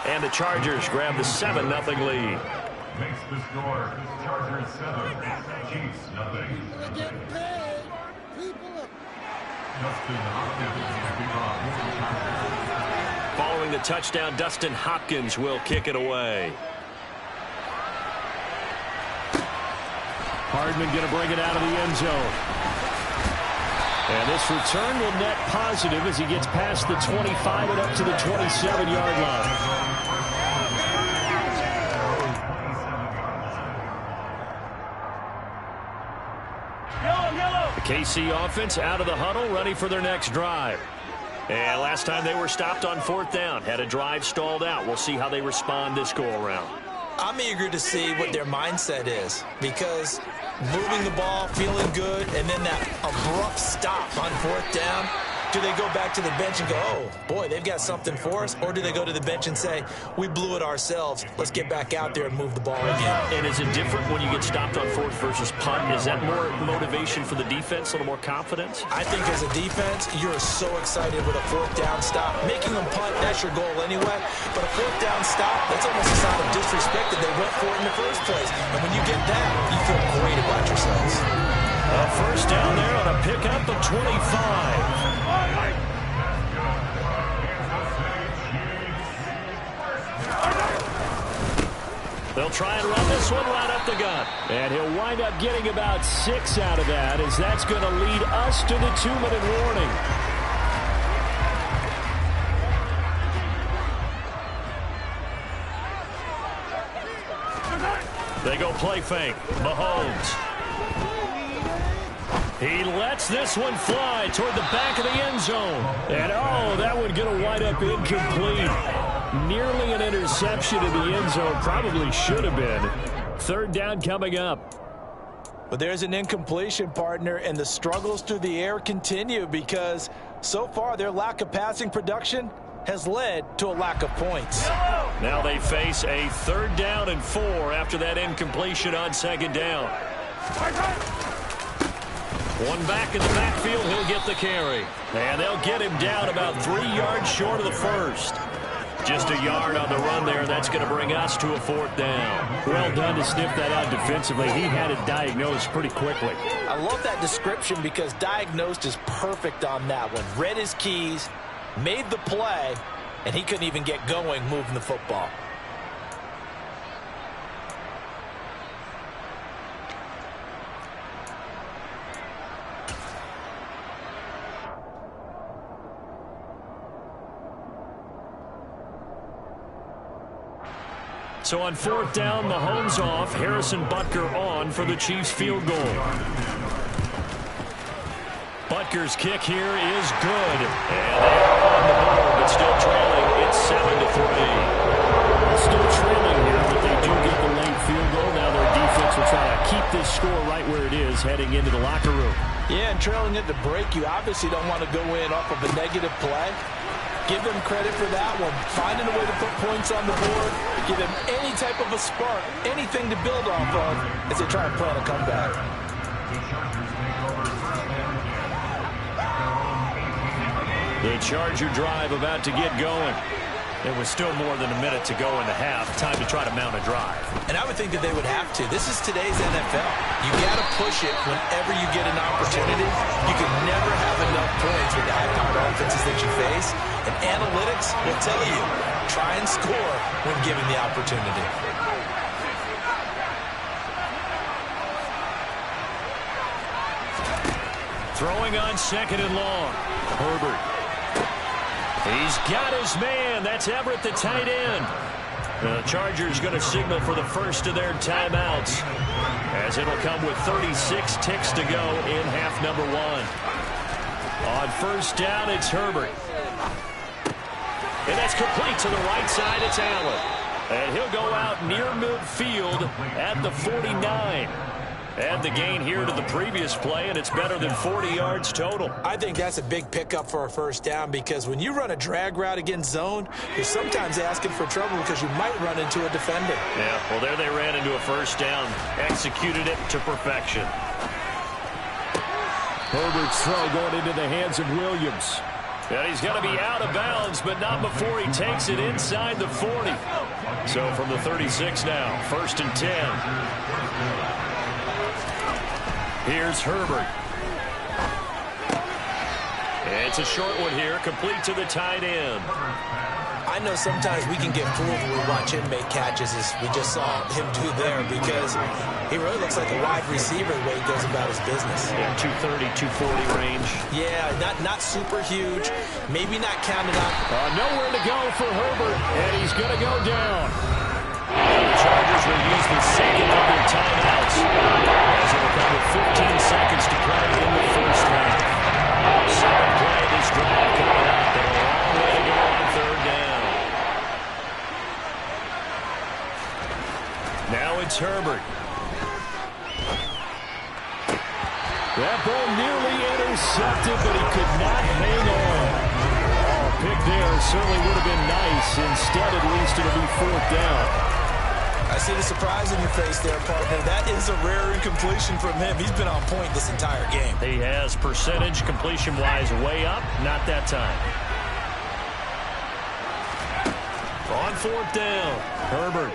And the Chargers grab the 7-0 lead. Makes the score. Chargers 7, Chiefs 0. Following the touchdown, Dustin Hopkins will kick it away. Hardman going to bring it out of the end zone. And this return will net positive as he gets past the 25 and up to the 27-yard line. The KC offense out of the huddle, ready for their next drive. And last time they were stopped on fourth down, had a drive stalled out. We'll see how they respond this go-around. I'm eager to see what their mindset is, because moving the ball, feeling good, and then that abrupt stop on fourth down, do they go back to the bench and go, oh, boy, they've got something for us? Or do they go to the bench and say, we blew it ourselves. Let's get back out there and move the ball again. And is it different when you get stopped on fourth versus punt? Is that more motivation for the defense, a little more confidence? I think as a defense, you're so excited with a fourth down stop. Making them punt, that's your goal anyway. But a fourth down stop, that's almost a sign of disrespect that they went for it in the first place. And when you get that, you feel great about yourselves. A first down there on a pickup of 25. They'll try and run this one right up the gut. And he'll wind up getting about 6 out of that, as that's going to lead us to the 2-minute warning. They go play fake. Mahomes. He lets this one fly toward the back of the end zone. And, oh, that one going to wind up incomplete. Nearly an interception in the end zone. Probably should have been. Third down coming up. But there's an incompletion, partner, and the struggles through the air continue because So far, their lack of passing production has led to a lack of points. Now they face a 3rd down and 4 after that incompletion on 2nd down. One back in the backfield, he'll get the carry. And they'll get him down about 3 yards short of the first. Just a yard on the run there. That's going to bring us to a 4th down. Well done to sniff that out defensively. He had it diagnosed pretty quickly. I love that description because diagnosed is perfect on that one. Read his keys, made the play, and he couldn't even get going moving the football. So on 4th down, Mahomes off, Harrison Butker on for the Chiefs field goal. Butker's kick here is good. And they are on the board, but still trailing. It's 7-3. Still trailing here, but they do get the late field goal. Now their defense will try to keep this score right where it is heading into the locker room. Yeah, and trailing at the break, you obviously don't want to go in off of a negative play. Give them credit for that one. Finding a way to put points on the board. Give them any type of a spark, anything to build off of as they try and plan a comeback. The Charger drive about to get going. There was still more than a minute to go in the half. Time to try to mount a drive. And I would think that they would have to. This is today's NFL. You got to push it whenever you get an opportunity. You can never have enough points with the high-powered offenses that you face. And analytics will tell you, try and score when given the opportunity. Throwing on 2nd and long. Herbert. He's got his man. That's Everett, the tight end. The Chargers going to signal for the first of their timeouts, as it'll come with 36 ticks to go in half number 1. On 1st down, it's Herbert. And that's complete to the right side. It's Allen. And he'll go out near midfield at the 49. Add the gain here to the previous play, and it's better than 40 yards total. I think that's a big pickup for a 1st down because when you run a drag route against zone, you're sometimes asking for trouble because you might run into a defender. Yeah, well, there they ran into a 1st down. Executed it to perfection. Herbert's throw going into the hands of Williams. And he's going to be out of bounds, but not before he takes it inside the 40. So from the 36 now, 1st and 10. Here's Herbert. It's a short one here, complete to the tight end. I know sometimes we can get fooled when we watch him make catches, as we just saw him do there, because he really looks like a wide receiver the way he goes about his business. Yeah, 230, 240 range. Yeah, not super huge, maybe not counted on. Nowhere to go for Herbert, and he's going to go down. The Chargers will use the 2nd of their timeouts, as it will come with 15 seconds to play in the 1st half. 7th play of this drive coming up, but a long way to go on 3rd down. Now it's Herbert. That ball nearly intercepted, but he could not hang on. Oh, pick there certainly would have been nice. Instead, at least, it'll be 4th down. I see the surprise in your face there, partner. That is a rare incompletion from him. He's been on point this entire game. He has percentage, completion-wise, way up. Not that time. On 4th down, Herbert.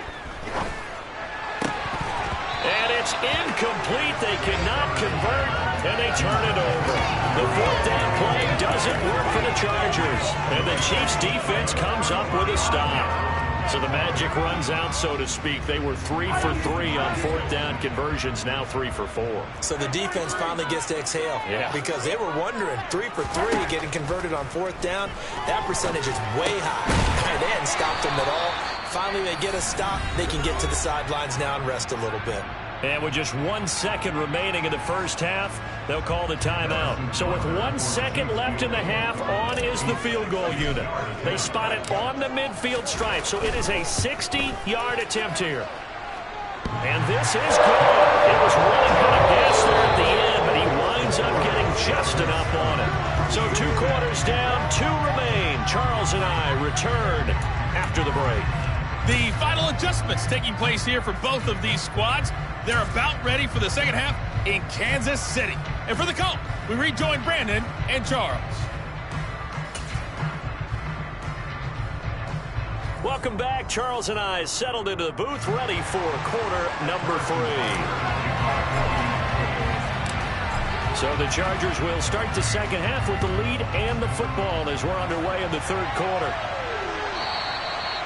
And it's incomplete. They cannot convert, and they turn it over. The 4th down play doesn't work for the Chargers, and the Chiefs' defense comes up with a stop. So the magic runs out, so to speak. They were 3 for 3 on 4th down conversions, now 3 for 4. So the defense finally gets to exhale. Yeah. Because they were wondering, 3 for 3 getting converted on 4th down. That percentage is way high. They hadn't stopped them at all. Finally, they get a stop. They can get to the sidelines now and rest a little bit. And with just 1 second remaining in the 1st half, they'll call the timeout. So with 1 second left in the half, on is the field goal unit. They spot it on the midfield stripe, so it is a 60-yard attempt here. And this is good. It was really going to guess there at the end, but he winds up getting just enough on it. So 2 quarters down, 2 remain. Charles and I return after the break. The final adjustments taking place here for both of these squads. They're about ready for the second half in Kansas City. And for the call, we rejoin Brandon and Charles. Welcome back. Charles and I settled into the booth, ready for quarter number 3. So the Chargers will start the second half with the lead and the football as we're underway in the third quarter.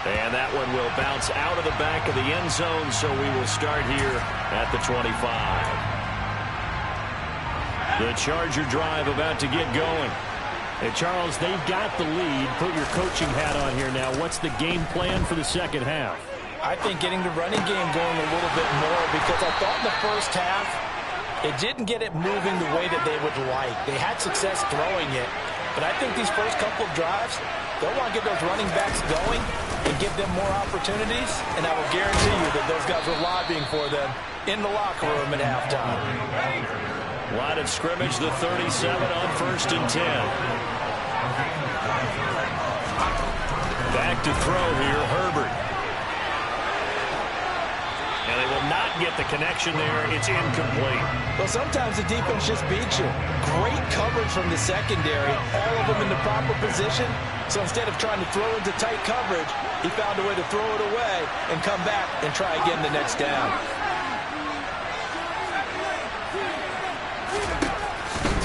And that one will bounce out of the back of the end zone, so we will start here at the 25. The Charger drive about to get going. Hey, Charles, they've got the lead. Put your coaching hat on here now. What's the game plan for the second half? I think getting the running game going a little bit more, because I thought in the first half it didn't get it moving the way that they would like. They had success throwing it, but I think these first couple of drives, they'll want to get those running backs going and give them more opportunities, and I will guarantee you that those guys were lobbying for them in the locker room at halftime. Line of scrimmage, the 37 on 1st and 10. Back to throw here, Herbert. And they will not get the connection there. It's incomplete. Well, sometimes the defense just beats you. Great coverage from the secondary, all of them in the proper position. So instead of trying to throw into tight coverage, he found a way to throw it away and come back and try again the next down.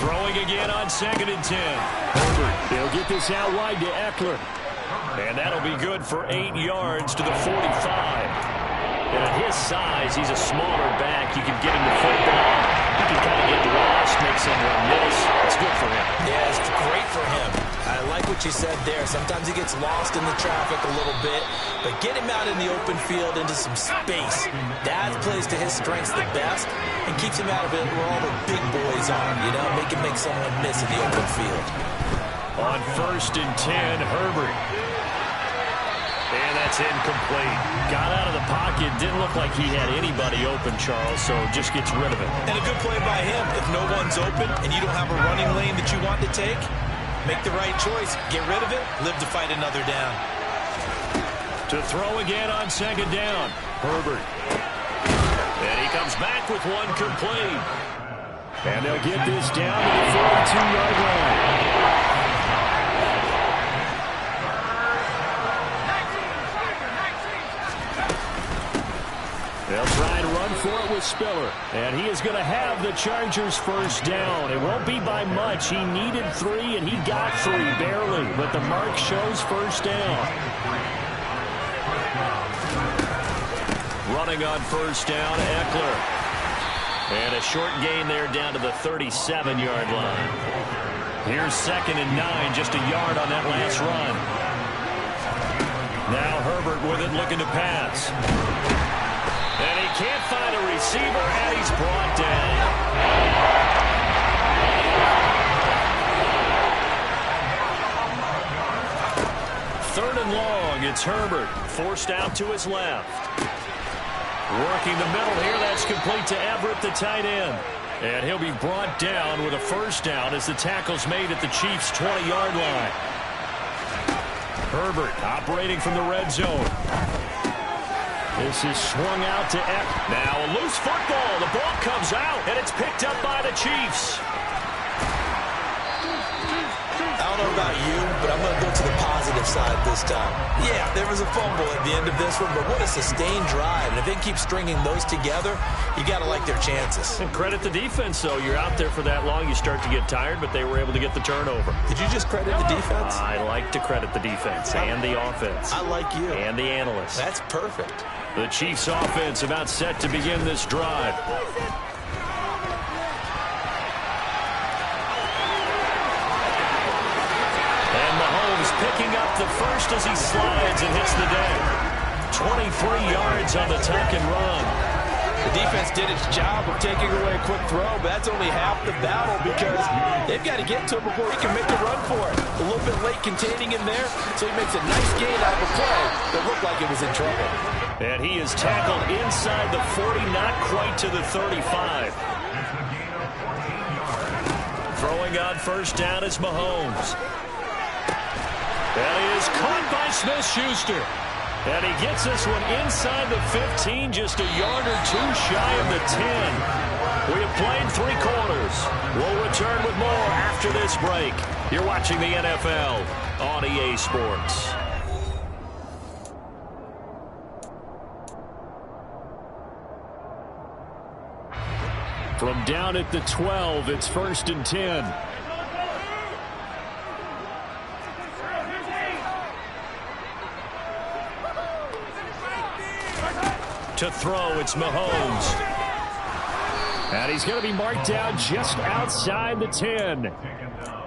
Throwing again on 2nd and 10. Herbert, they'll get this out wide to Eckler. And that'll be good for 8 yards to the 45. And at his size, he's a smaller back. You can get him the football. He can kind of get lost, make someone miss. It's good for him. Yeah, it's great for him. I like what you said there. Sometimes he gets lost in the traffic a little bit, but get him out in the open field into some space. That plays to his strengths the best and keeps him out of it where all the big boys are, you know, make him make someone miss in the open field. On 1st and 10, Herbert. And that's incomplete. Got out of the pocket. Didn't look like he had anybody open, Charles, so just gets rid of it. And a good play by him. If no one's open and you don't have a running lane that you want to take, make the right choice. Get rid of it. Live to fight another down. To throw again on 2nd down. Herbert. And he comes back with one complete. And they'll get this down to the 42-yard line. They'll try and run for it with Spiller. And he is going to have the Chargers first down. It won't be by much. He needed 3, and he got 3, barely. But the mark shows first down. Running on first down, Eckler. And a short gain there down to the 37-yard line. Here's 2nd and 9, just a yard on that last run. Now Herbert with it, looking to pass. And he can't find a receiver, and he's brought down. 3rd and long, it's Herbert, forced out to his left. Working the middle here, that's complete to Everett, the tight end. And he'll be brought down with a first down as the tackle's made at the Chiefs' 20-yard line. Herbert operating from the red zone. This is swung out to Eck. Now a loose football. The ball comes out, and it's picked up by the Chiefs. I don't know about you, but I'm going to go to the positive side this time. Yeah, there was a fumble at the end of this one, but what a sustained drive. And if they keep stringing those together, you got to like their chances. And credit the defense, though. You're out there for that long, you start to get tired, but they were able to get the turnover. Did you just credit the defense? I like to credit the defense and the offense. I like you. And the analysts. That's perfect. The Chiefs offense about set to begin this drive. And Mahomes picking up the first as he slides and hits the deck. 23 yards on the tuck and run. The defense did its job of taking away a quick throw, but that's only half the battle because they've got to get to him before he can make a run for it. A little bit late containing him there, so he makes a nice gain out of a play that looked like it was in trouble. And he is tackled inside the 40, not quite to the 35. Throwing throwing on first down is Mahomes. And he is caught by Smith-Schuster. And he gets this one inside the 15, just a yard or two shy of the 10. We have played 3 quarters. We'll return with more after this break. You're watching the NFL on EA Sports. From down at the 12, it's 1st and 10. To throw, it's Mahomes. And he's going to be marked down just outside the 10.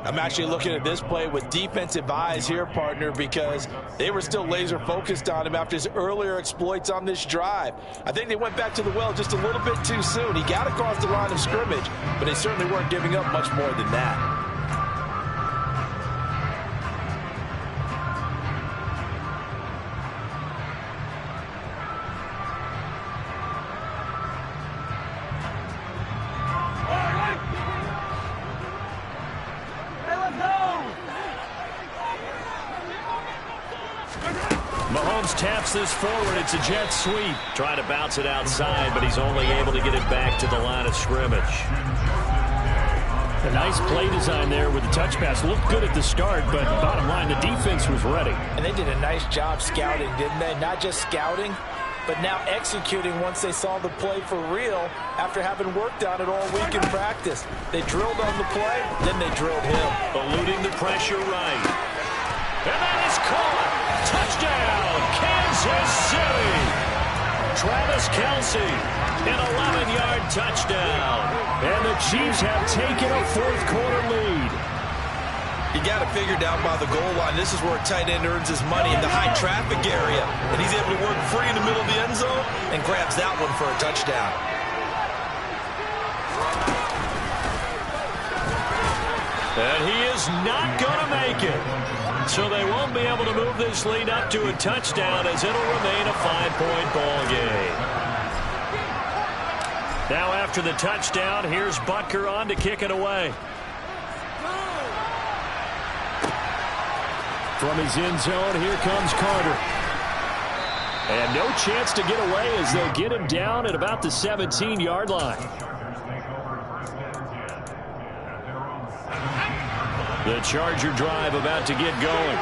I'm actually looking at this play with defensive eyes here, partner, because they were still laser focused on him after his earlier exploits on this drive. I think they went back to the well just a little bit too soon. He got across the line of scrimmage, but they certainly weren't giving up much more than that. Mahomes taps this forward. It's a jet sweep. Trying to bounce it outside, but he's only able to get it back to the line of scrimmage. A nice play design there with the touch pass. Looked good at the start, but bottom line, the defense was ready. And they did a nice job scouting, didn't they? Not just scouting, but now executing once they saw the play for real after having worked on it all week in practice. They drilled on the play, then they drilled him. Eluding the pressure right. And that is caught. Touchdown, Kansas City. Travis Kelce, an 11-yard touchdown. And the Chiefs have taken a 4th quarter lead. You got to figure down by the goal line. This is where a tight end earns his money in the high traffic area. And he's able to work free in the middle of the end zone and grabs that one for a touchdown. And he is not going to make it. So they won't be able to move this lead up to a touchdown as it'll remain a 5-point ball game. Now after the touchdown, here's Butker on to kick it away. From his end zone, here comes Carter. And no chance to get away as they'll get him down at about the 17-yard line. The Charger drive about to get going.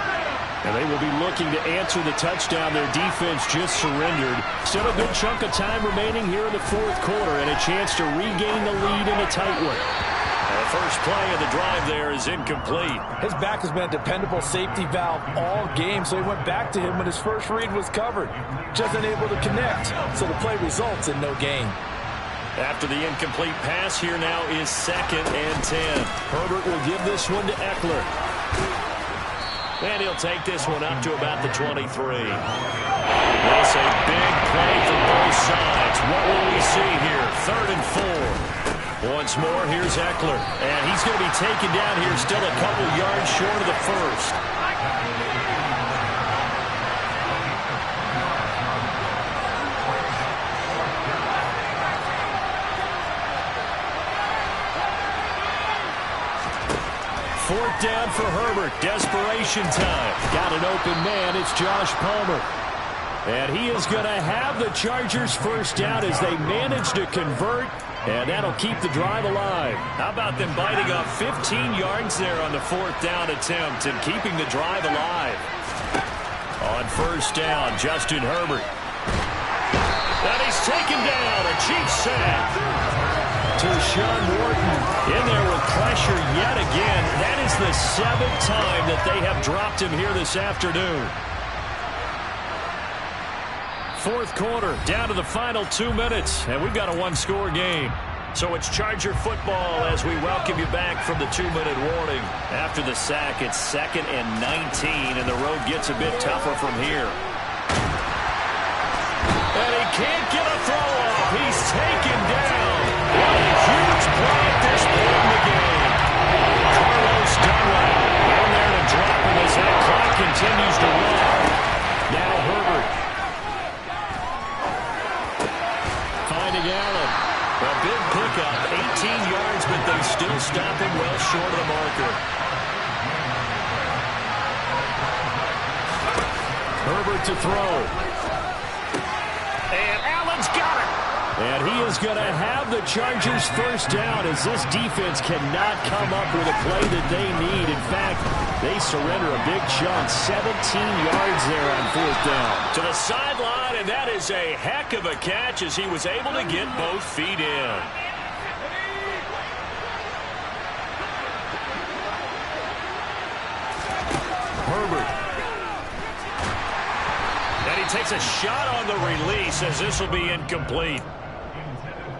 And they will be looking to answer the touchdown their defense just surrendered. Still a good chunk of time remaining here in the 4th quarter and a chance to regain the lead in a tight one. The first play of the drive there is incomplete. His back has been a dependable safety valve all game, so he went back to him when his first read was covered. Just unable to connect, so the play results in no gain. After the incomplete pass, here now is 2nd and 10. Herbert will give this one to Eckler. And he'll take this one up to about the 23. That's a big play from both sides. What will we see here? 3rd and 4. Once more, here's Eckler. And he's going to be taken down here still a couple yards short of the first. Fourth down for Herbert. Desperation time. Got an open man. It's Josh Palmer. And he is going to have the Chargers first down as they manage to convert. And that'll keep the drive alive. How about them biting off 15 yards there on the 4th down attempt and keeping the drive alive? On first down, Justin Herbert. And he's taken down. A Chiefs sack. To Sean Morton in there with pressure yet again. That is the 7th time that they have dropped him here this afternoon. 4th quarter, down to the final 2 minutes, and we've got a 1-score game. So it's Charger football as we welcome you back from the 2-minute warning. After the sack, it's 2nd and 19, and the road gets a bit tougher from here. And he can't get a throw off. He's taken down. What a huge play at this point in the game. Carlos Dunlap in there to drop him as that clock continues to run. Now Herbert. Finding Allen. A big pickup, 18 yards, but they still stop him well short of the marker. Herbert to throw. And Allen's got it. And he is going to have the Chargers first down as this defense cannot come up with a play that they need. In fact, they surrender a big chunk, 17 yards there on fourth down. To the sideline, and that is a heck of a catch as he was able to get both feet in. Herbert. And he takes a shot on the release as this will be incomplete.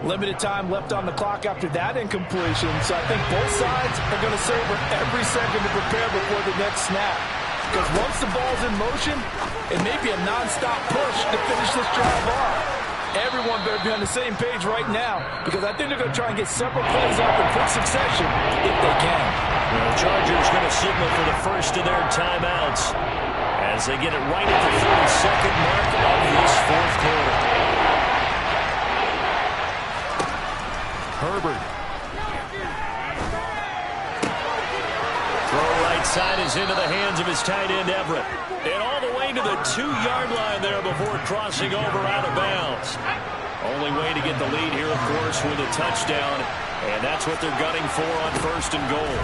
Limited time left on the clock after that incompletion, so I think both sides are going to savor every second to prepare before the next snap. Because once the ball's in motion, it may be a non-stop push to finish this drive off. Everyone better be on the same page right now, because I think they're going to try and get several plays up in quick succession if they can. The Chargers going to signal for the first of their timeouts as they get it right at the 30-second mark of this fourth quarter. Herbert. Throw right side is into the hands of his tight end, Everett. And all the way to the 2-yard line there before crossing over out of bounds. Only way to get the lead here, of course, with a touchdown. And that's what they're gunning for on first and goal.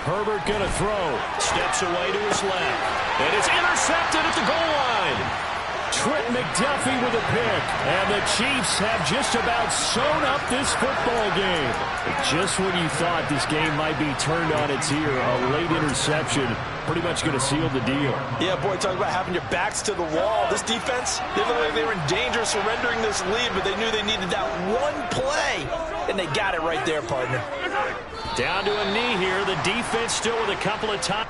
Herbert going to throw. Steps away to his left. And it's intercepted at the goal line. Trent McDuffie with a pick. And the Chiefs have just about sewn up this football game. Just when you thought this game might be turned on its ear, a late interception pretty much going to seal the deal. Yeah, boy, talk about having your backs to the wall. This defense, they look like they were in danger of surrendering this lead, but they knew they needed that one play, and they got it right there, partner. Down to a knee here. The defense still with a couple of times.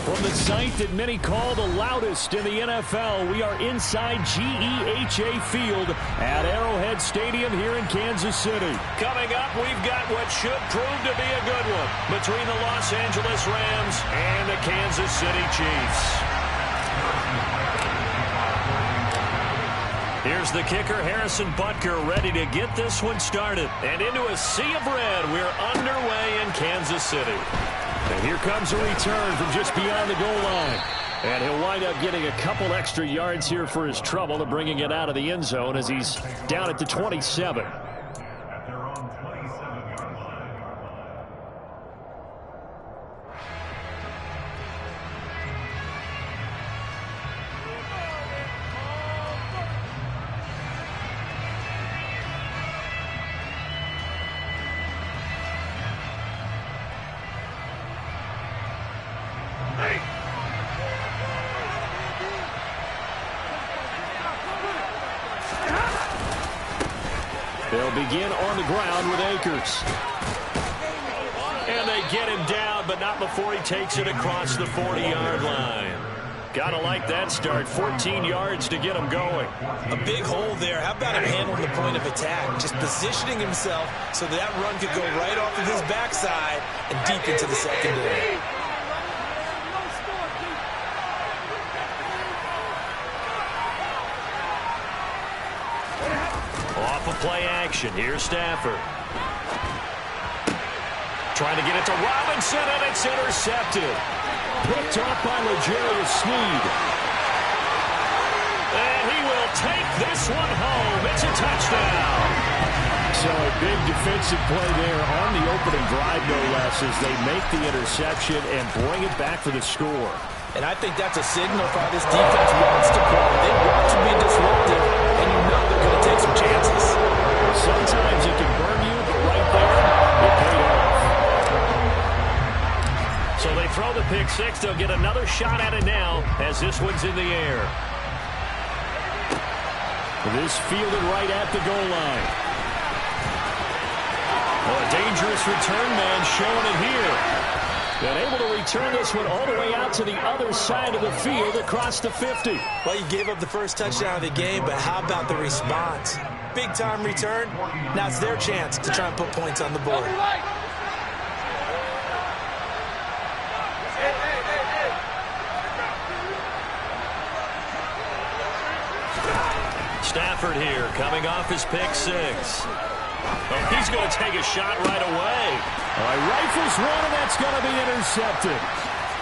From the site that many call the loudest in the NFL, we are inside GEHA Field at Arrowhead Stadium here in Kansas City. Coming up, we've got what should prove to be a good one between the Los Angeles Rams and the Kansas City Chiefs. Here's the kicker, Harrison Butker, ready to get this one started. And into a sea of red, we're underway in Kansas City. And here comes a return from just beyond the goal line. And he'll wind up getting a couple extra yards here for his trouble and bringing it out of the end zone as he's down at the 27. They'll begin on the ground with Akers. And they get him down, but not before he takes it across the 40-yard line. Gotta like that start. 14 yards to get him going. A big hole there. How about him handling the point of attack? Just positioning himself so that run could go right off of his backside and deep into the secondary. Off of play action. Here's Stafford. Trying to get it to Robinson, and it's intercepted. Picked up by L'Jarius Sneed. And he will take this one home. It's a touchdown. So a big defensive play there on the opening drive, no less, as they make the interception and bring it back for the score. And I think that's a signal for how this defense wants to play. They want to be disruptive, and you know they're going to take some chances. Sometimes it can burn you, but right there, it paid off. So they throw the pick six. They'll get another shot at it now as this one's in the air. This fielded right at the goal line. Oh, a dangerous return man showing it here. And able to return this one all the way out to the other side of the field across the 50. Well, you gave up the first touchdown of the game, but how about the response? Big-time return. Now it's their chance to try and put points on the board. Stafford here, coming off his pick six. Oh, he's going to take a shot right away. All right, rifles one, and that's going to be intercepted.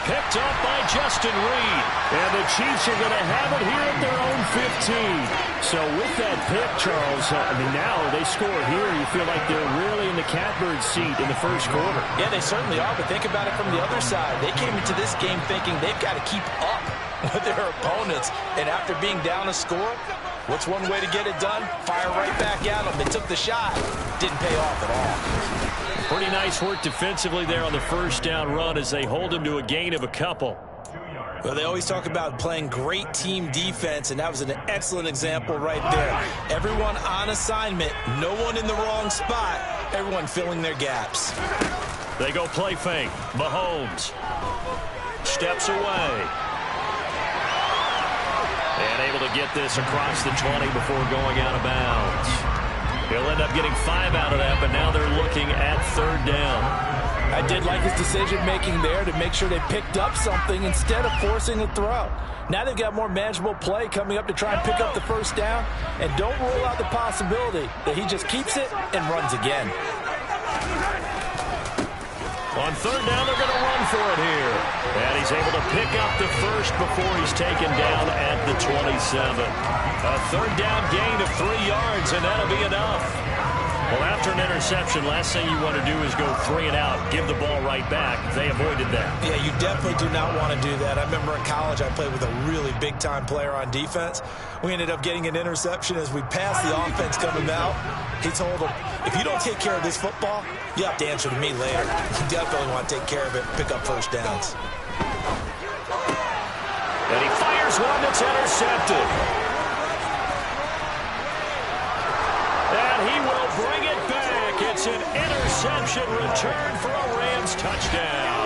Picked up by Justin Reed. And the Chiefs are going to have it here at their own 15. So with that pick, Charles, now they score here. You feel like they're really in the catbird seat in the first quarter. Yeah, they certainly are, but think about it from the other side. They came into this game thinking they've got to keep up with their opponents. And after being down a score, what's one way to get it done? Fire right back at them. They took the shot. Didn't pay off at all. Pretty nice work defensively there on the first down run as they hold him to a gain of a couple. Well, they always talk about playing great team defense, and that was an excellent example right there. Everyone on assignment, no one in the wrong spot, everyone filling their gaps. They go play fake. Mahomes steps away. And able to get this across the 20 before going out of bounds. He'll end up getting 5 out of that, but now they're looking at third down. I did like his decision-making there to make sure they picked up something instead of forcing a throw. Now they've got more manageable play coming up to try and pick up the first down, and don't rule out the possibility that he just keeps it and runs again. On third down, they're going to run for it here. And he's able to pick up the first before he's taken down at the 27. A third down gain of 3 yards, and that'll be enough. Well, after an interception, last thing you want to do is go 3 and out, give the ball right back. They avoided that. Yeah, you definitely do not want to do that. I remember in college I played with a really big-time player on defense. We ended up getting an interception as we passed the offense coming out. He told him, if you don't take care of this football, you have to answer to me later. You definitely want to take care of it, pick up first downs. And he fires one that's intercepted. And he will bring it back. It's an interception return for a Rams touchdown.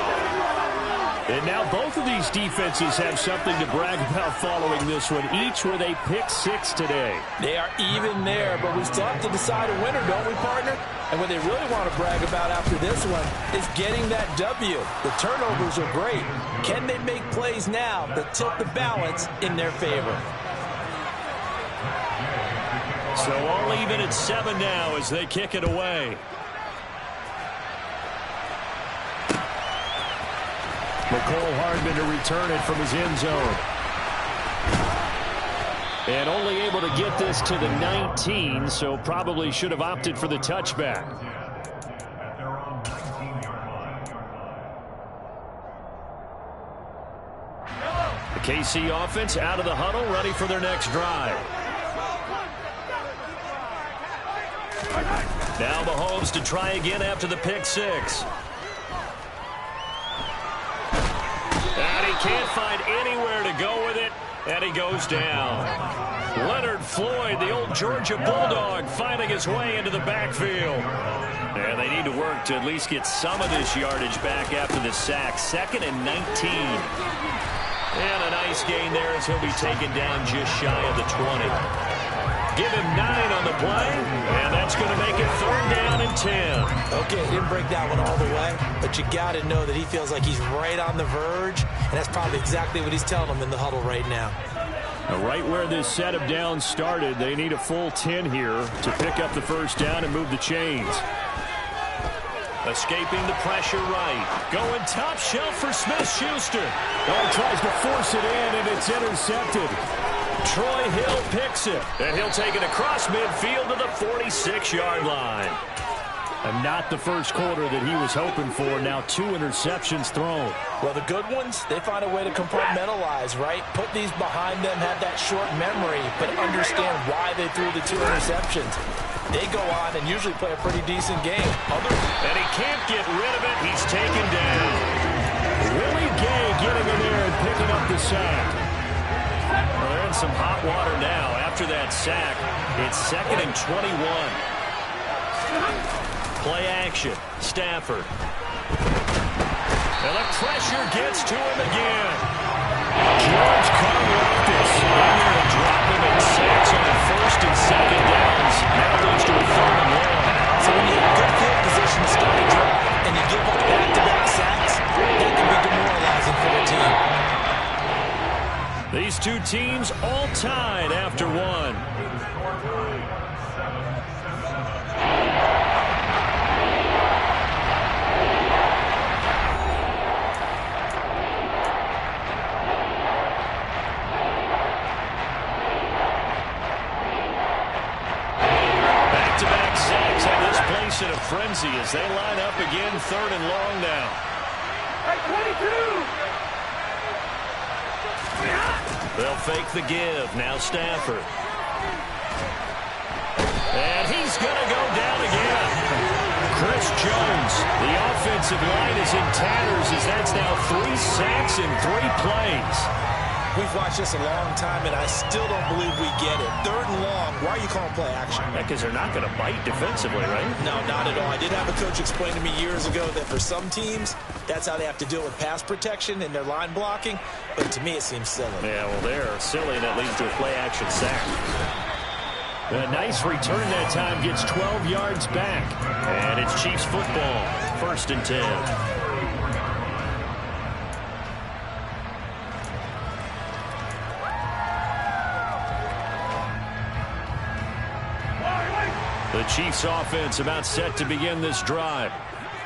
And now both of these defenses have something to brag about following this one, each with a pick 6 today. They are even there, but we still have to decide a winner, don't we, partner? And what they really want to brag about after this one is getting that W. The turnovers are great. Can they make plays now that tilt the balance in their favor? So all even at 7 now as they kick it away. McCole Hardman to return it from his end zone. And only able to get this to the 19, so probably should have opted for the touchback. The KC offense out of the huddle, ready for their next drive. Now Mahomes to try again after the pick 6. And he can't find anywhere to go with it, and he goes down. Leonard Floyd, the old Georgia Bulldog, finding his way into the backfield. And they need to work to at least get some of this yardage back after the sack. 2nd and 19. And a nice gain there as he'll be taken down just shy of the 20. Give him 9 on the play, and that's going to make it 3rd down and 10. Okay, didn't break that one all the way, but you got to know that he feels like he's right on the verge, and that's probably exactly what he's telling them in the huddle right now. Right where this set of downs started, they need a full 10 here to pick up the 1st down and move the chains. Escaping the pressure right. Going top shelf for Smith-Schuster. Oh, tries to force it in, and it's intercepted. Troy Hill picks it, and he'll take it across midfield to the 46-yard line. And not the first quarter that he was hoping for. Now 2 interceptions thrown. Well, the good ones, they find a way to compartmentalize, right? Put these behind them, have that short memory, but understand why they threw the 2 interceptions. They go on and usually play a pretty decent game. And he can't get rid of it. He's taken down. Willie Gay getting in there and picking up the sack. Well, they're in some hot water now. After that sack, it's 2nd and 21. Play action. Stafford. And the pressure gets to him again. George Karlaftis in there to drop him in sacks on the 1st and 2nd downs. Now leads to a 3rd and 1. So when you have good field position to start a drive and you give up back-to-back sacks, that can be demoralizing for the team. These two teams all tied after 1. In a frenzy as they line up again, 3rd and long now. They'll fake the give. Now Stafford. And he's going to go down again. Chris Jones. The offensive line is in tatters as that's now 3 sacks in 3 plays. We've watched this a long time, and I still don't believe we get it. 3rd and long. Why are you calling play action? Because they're not going to bite defensively, right? No, not at all. I did have a coach explain to me years ago that for some teams, that's how they have to deal with pass protection and their line blocking. But to me, it seems silly. Yeah, well, they're silly, and that leads to a play action sack. A nice return that time, gets 12 yards back. And it's Chiefs football, 1st and 10. The Chiefs offense about set to begin this drive.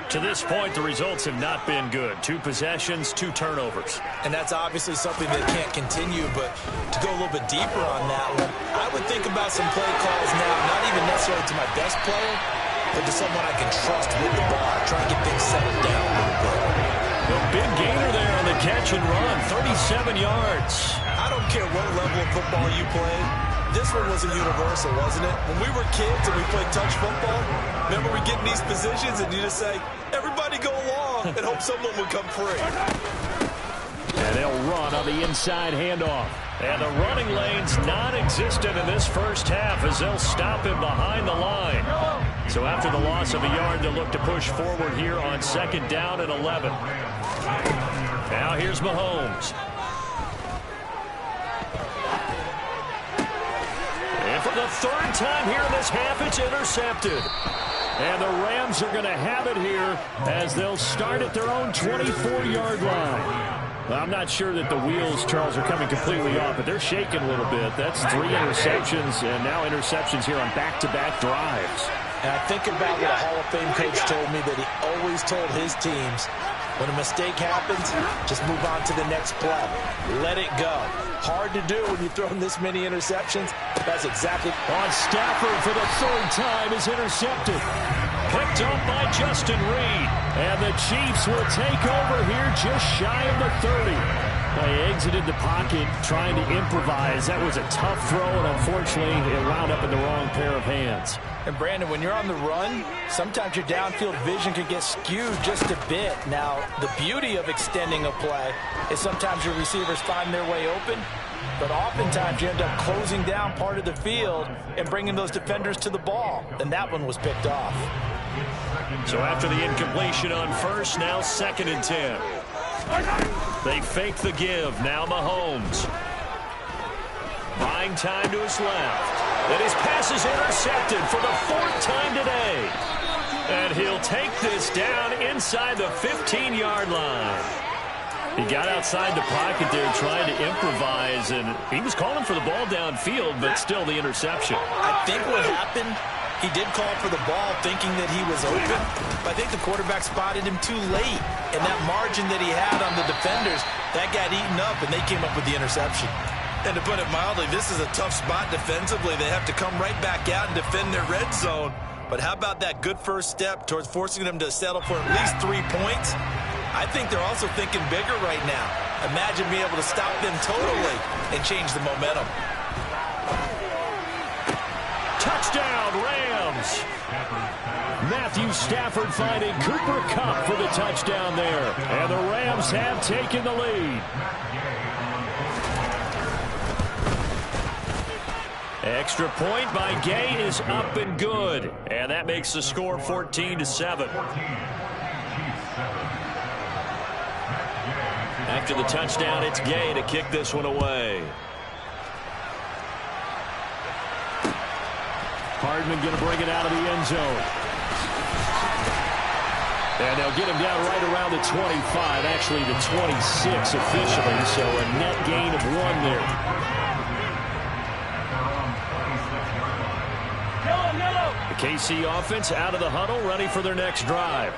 To this point, the results have not been good. 2 possessions, 2 turnovers. And that's obviously something that can't continue, but to go a little bit deeper on that one, I would think about some play calls now, not even necessarily to my best player, but to someone I can trust with the ball. Try and get things settled down a little bit. A big gainer there on the catch and run, 37 yards. I don't care what level of football you play. This one wasn't universal, wasn't it? When we were kids and we played touch football, remember we get in these positions and you just say, everybody go along, and hope someone would come free. And they'll run on the inside handoff. And the running lane's non-existent in this first half as they'll stop him behind the line. So after the loss of a yard, they'll look to push forward here on 2nd down and 11. Now here's Mahomes. And for the third time here in this half, it's intercepted. And the Rams are going to have it here as they'll start at their own 24-yard line. Well, I'm not sure that the wheels, Charles, are coming completely off, but they're shaking a little bit. That's 3 interceptions, and now interceptions here on back-to-back drives. And I think about what a Hall of Fame coach told me, that he always told his teams, when a mistake happens, just move on to the next play. Let it go. Hard to do when you're throwing this many interceptions. That's exactly. On Stafford for the third time is intercepted. Picked up by Justin Reed. And the Chiefs will take over here just shy of the 30. They exited the pocket trying to improvise. That was a tough throw, and unfortunately, it wound up in the wrong pair of hands. And Brandon, when you're on the run, sometimes your downfield vision can get skewed just a bit. Now, the beauty of extending a play is sometimes your receivers find their way open, but oftentimes you end up closing down part of the field and bringing those defenders to the ball. And that one was picked off. So after the incompletion on first, now 2nd and 10. They fake the give. Now Mahomes. Buying time to his left. And his pass is intercepted for the 4th time today. And he'll take this down inside the 15-yard line. He got outside the pocket there trying to improvise, and he was calling for the ball downfield, but still the interception. I think what happened, he did call for the ball thinking that he was open, but I think the quarterback spotted him too late. And that margin that he had on the defenders, that got eaten up, and they came up with the interception. And to put it mildly, this is a tough spot defensively. They have to come right back out and defend their red zone. But how about that good first step towards forcing them to settle for at least 3 points? I think they're also thinking bigger right now. Imagine being able to stop them totally and change the momentum. Touchdown, Rams! Matthew Stafford finding Cooper Kupp for the touchdown there. And the Rams have taken the lead. Extra point by Gay is up and good. And that makes the score 14-7. After the touchdown, it's Gay to kick this one away. Hardman going to bring it out of the end zone. And they'll get him down right around the 25, actually the 26 officially, so a net gain of 1 there. The KC offense out of the huddle, ready for their next drive.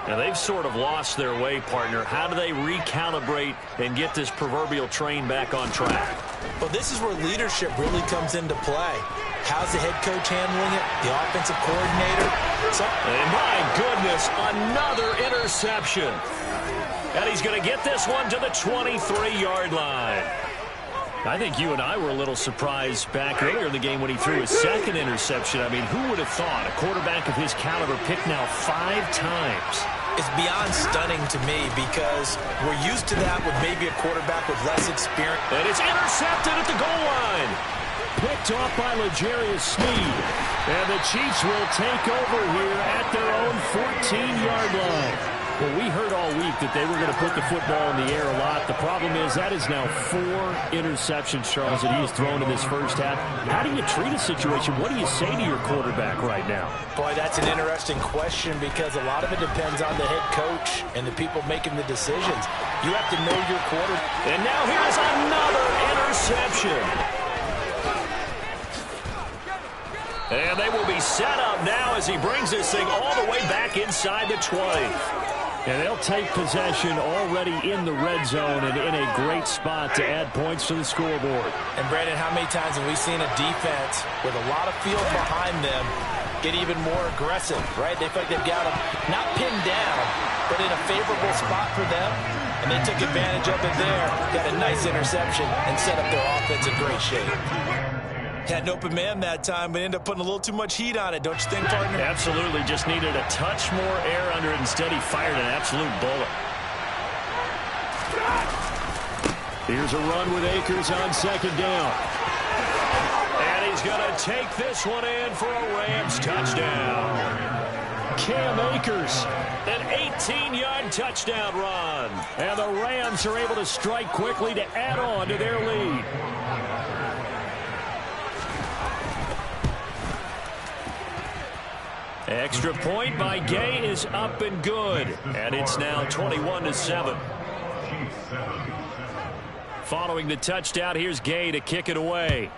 Now, they've sort of lost their way, partner. How do they recalibrate and get this proverbial train back on track? Well, this is where leadership really comes into play. How's the head coach handling it? The offensive coordinator? And my goodness, another interception. And he's going to get this one to the 23-yard line. I think you and I were a little surprised back earlier in the game when he threw his 2nd interception. I mean, who would have thought a quarterback of his caliber picked now 5 times? It's beyond stunning to me because we're used to that with maybe a quarterback with less experience. And it's intercepted at the goal line. Picked off by L'Jarius Sneed. And the Chiefs will take over here at their own 14-yard line. Well, we heard all week that they were going to put the football in the air a lot. The problem is that is now 4 interceptions, Charles, that he has thrown in this first half. How do you treat a situation? What do you say to your quarterback right now? Boy, that's an interesting question because a lot of it depends on the head coach and the people making the decisions. You have to know your quarterback. And now here's another interception. And they will be set up now as he brings this thing all the way back inside the 20. And they'll take possession already in the red zone and in a great spot to add points to the scoreboard. And, Brandon, how many times have we seen a defense with a lot of field behind them get even more aggressive, right? They feel like they've got them not pinned down, but in a favorable spot for them, and they took advantage of it there, got a nice interception, and set up their offense in great shape. Had an open man that time, but ended up putting a little too much heat on it, don't you think, partner? Absolutely. Just needed a touch more air under it. Instead, he fired an absolute bullet. Here's a run with Akers on 2nd down. And he's going to take this one in for a Rams touchdown. Cam Akers. An 18-yard touchdown run. And the Rams are able to strike quickly to add on to their lead. Extra point by Gay is up and good. And it's now 21-7. Following the touchdown, here's Gay to kick it away.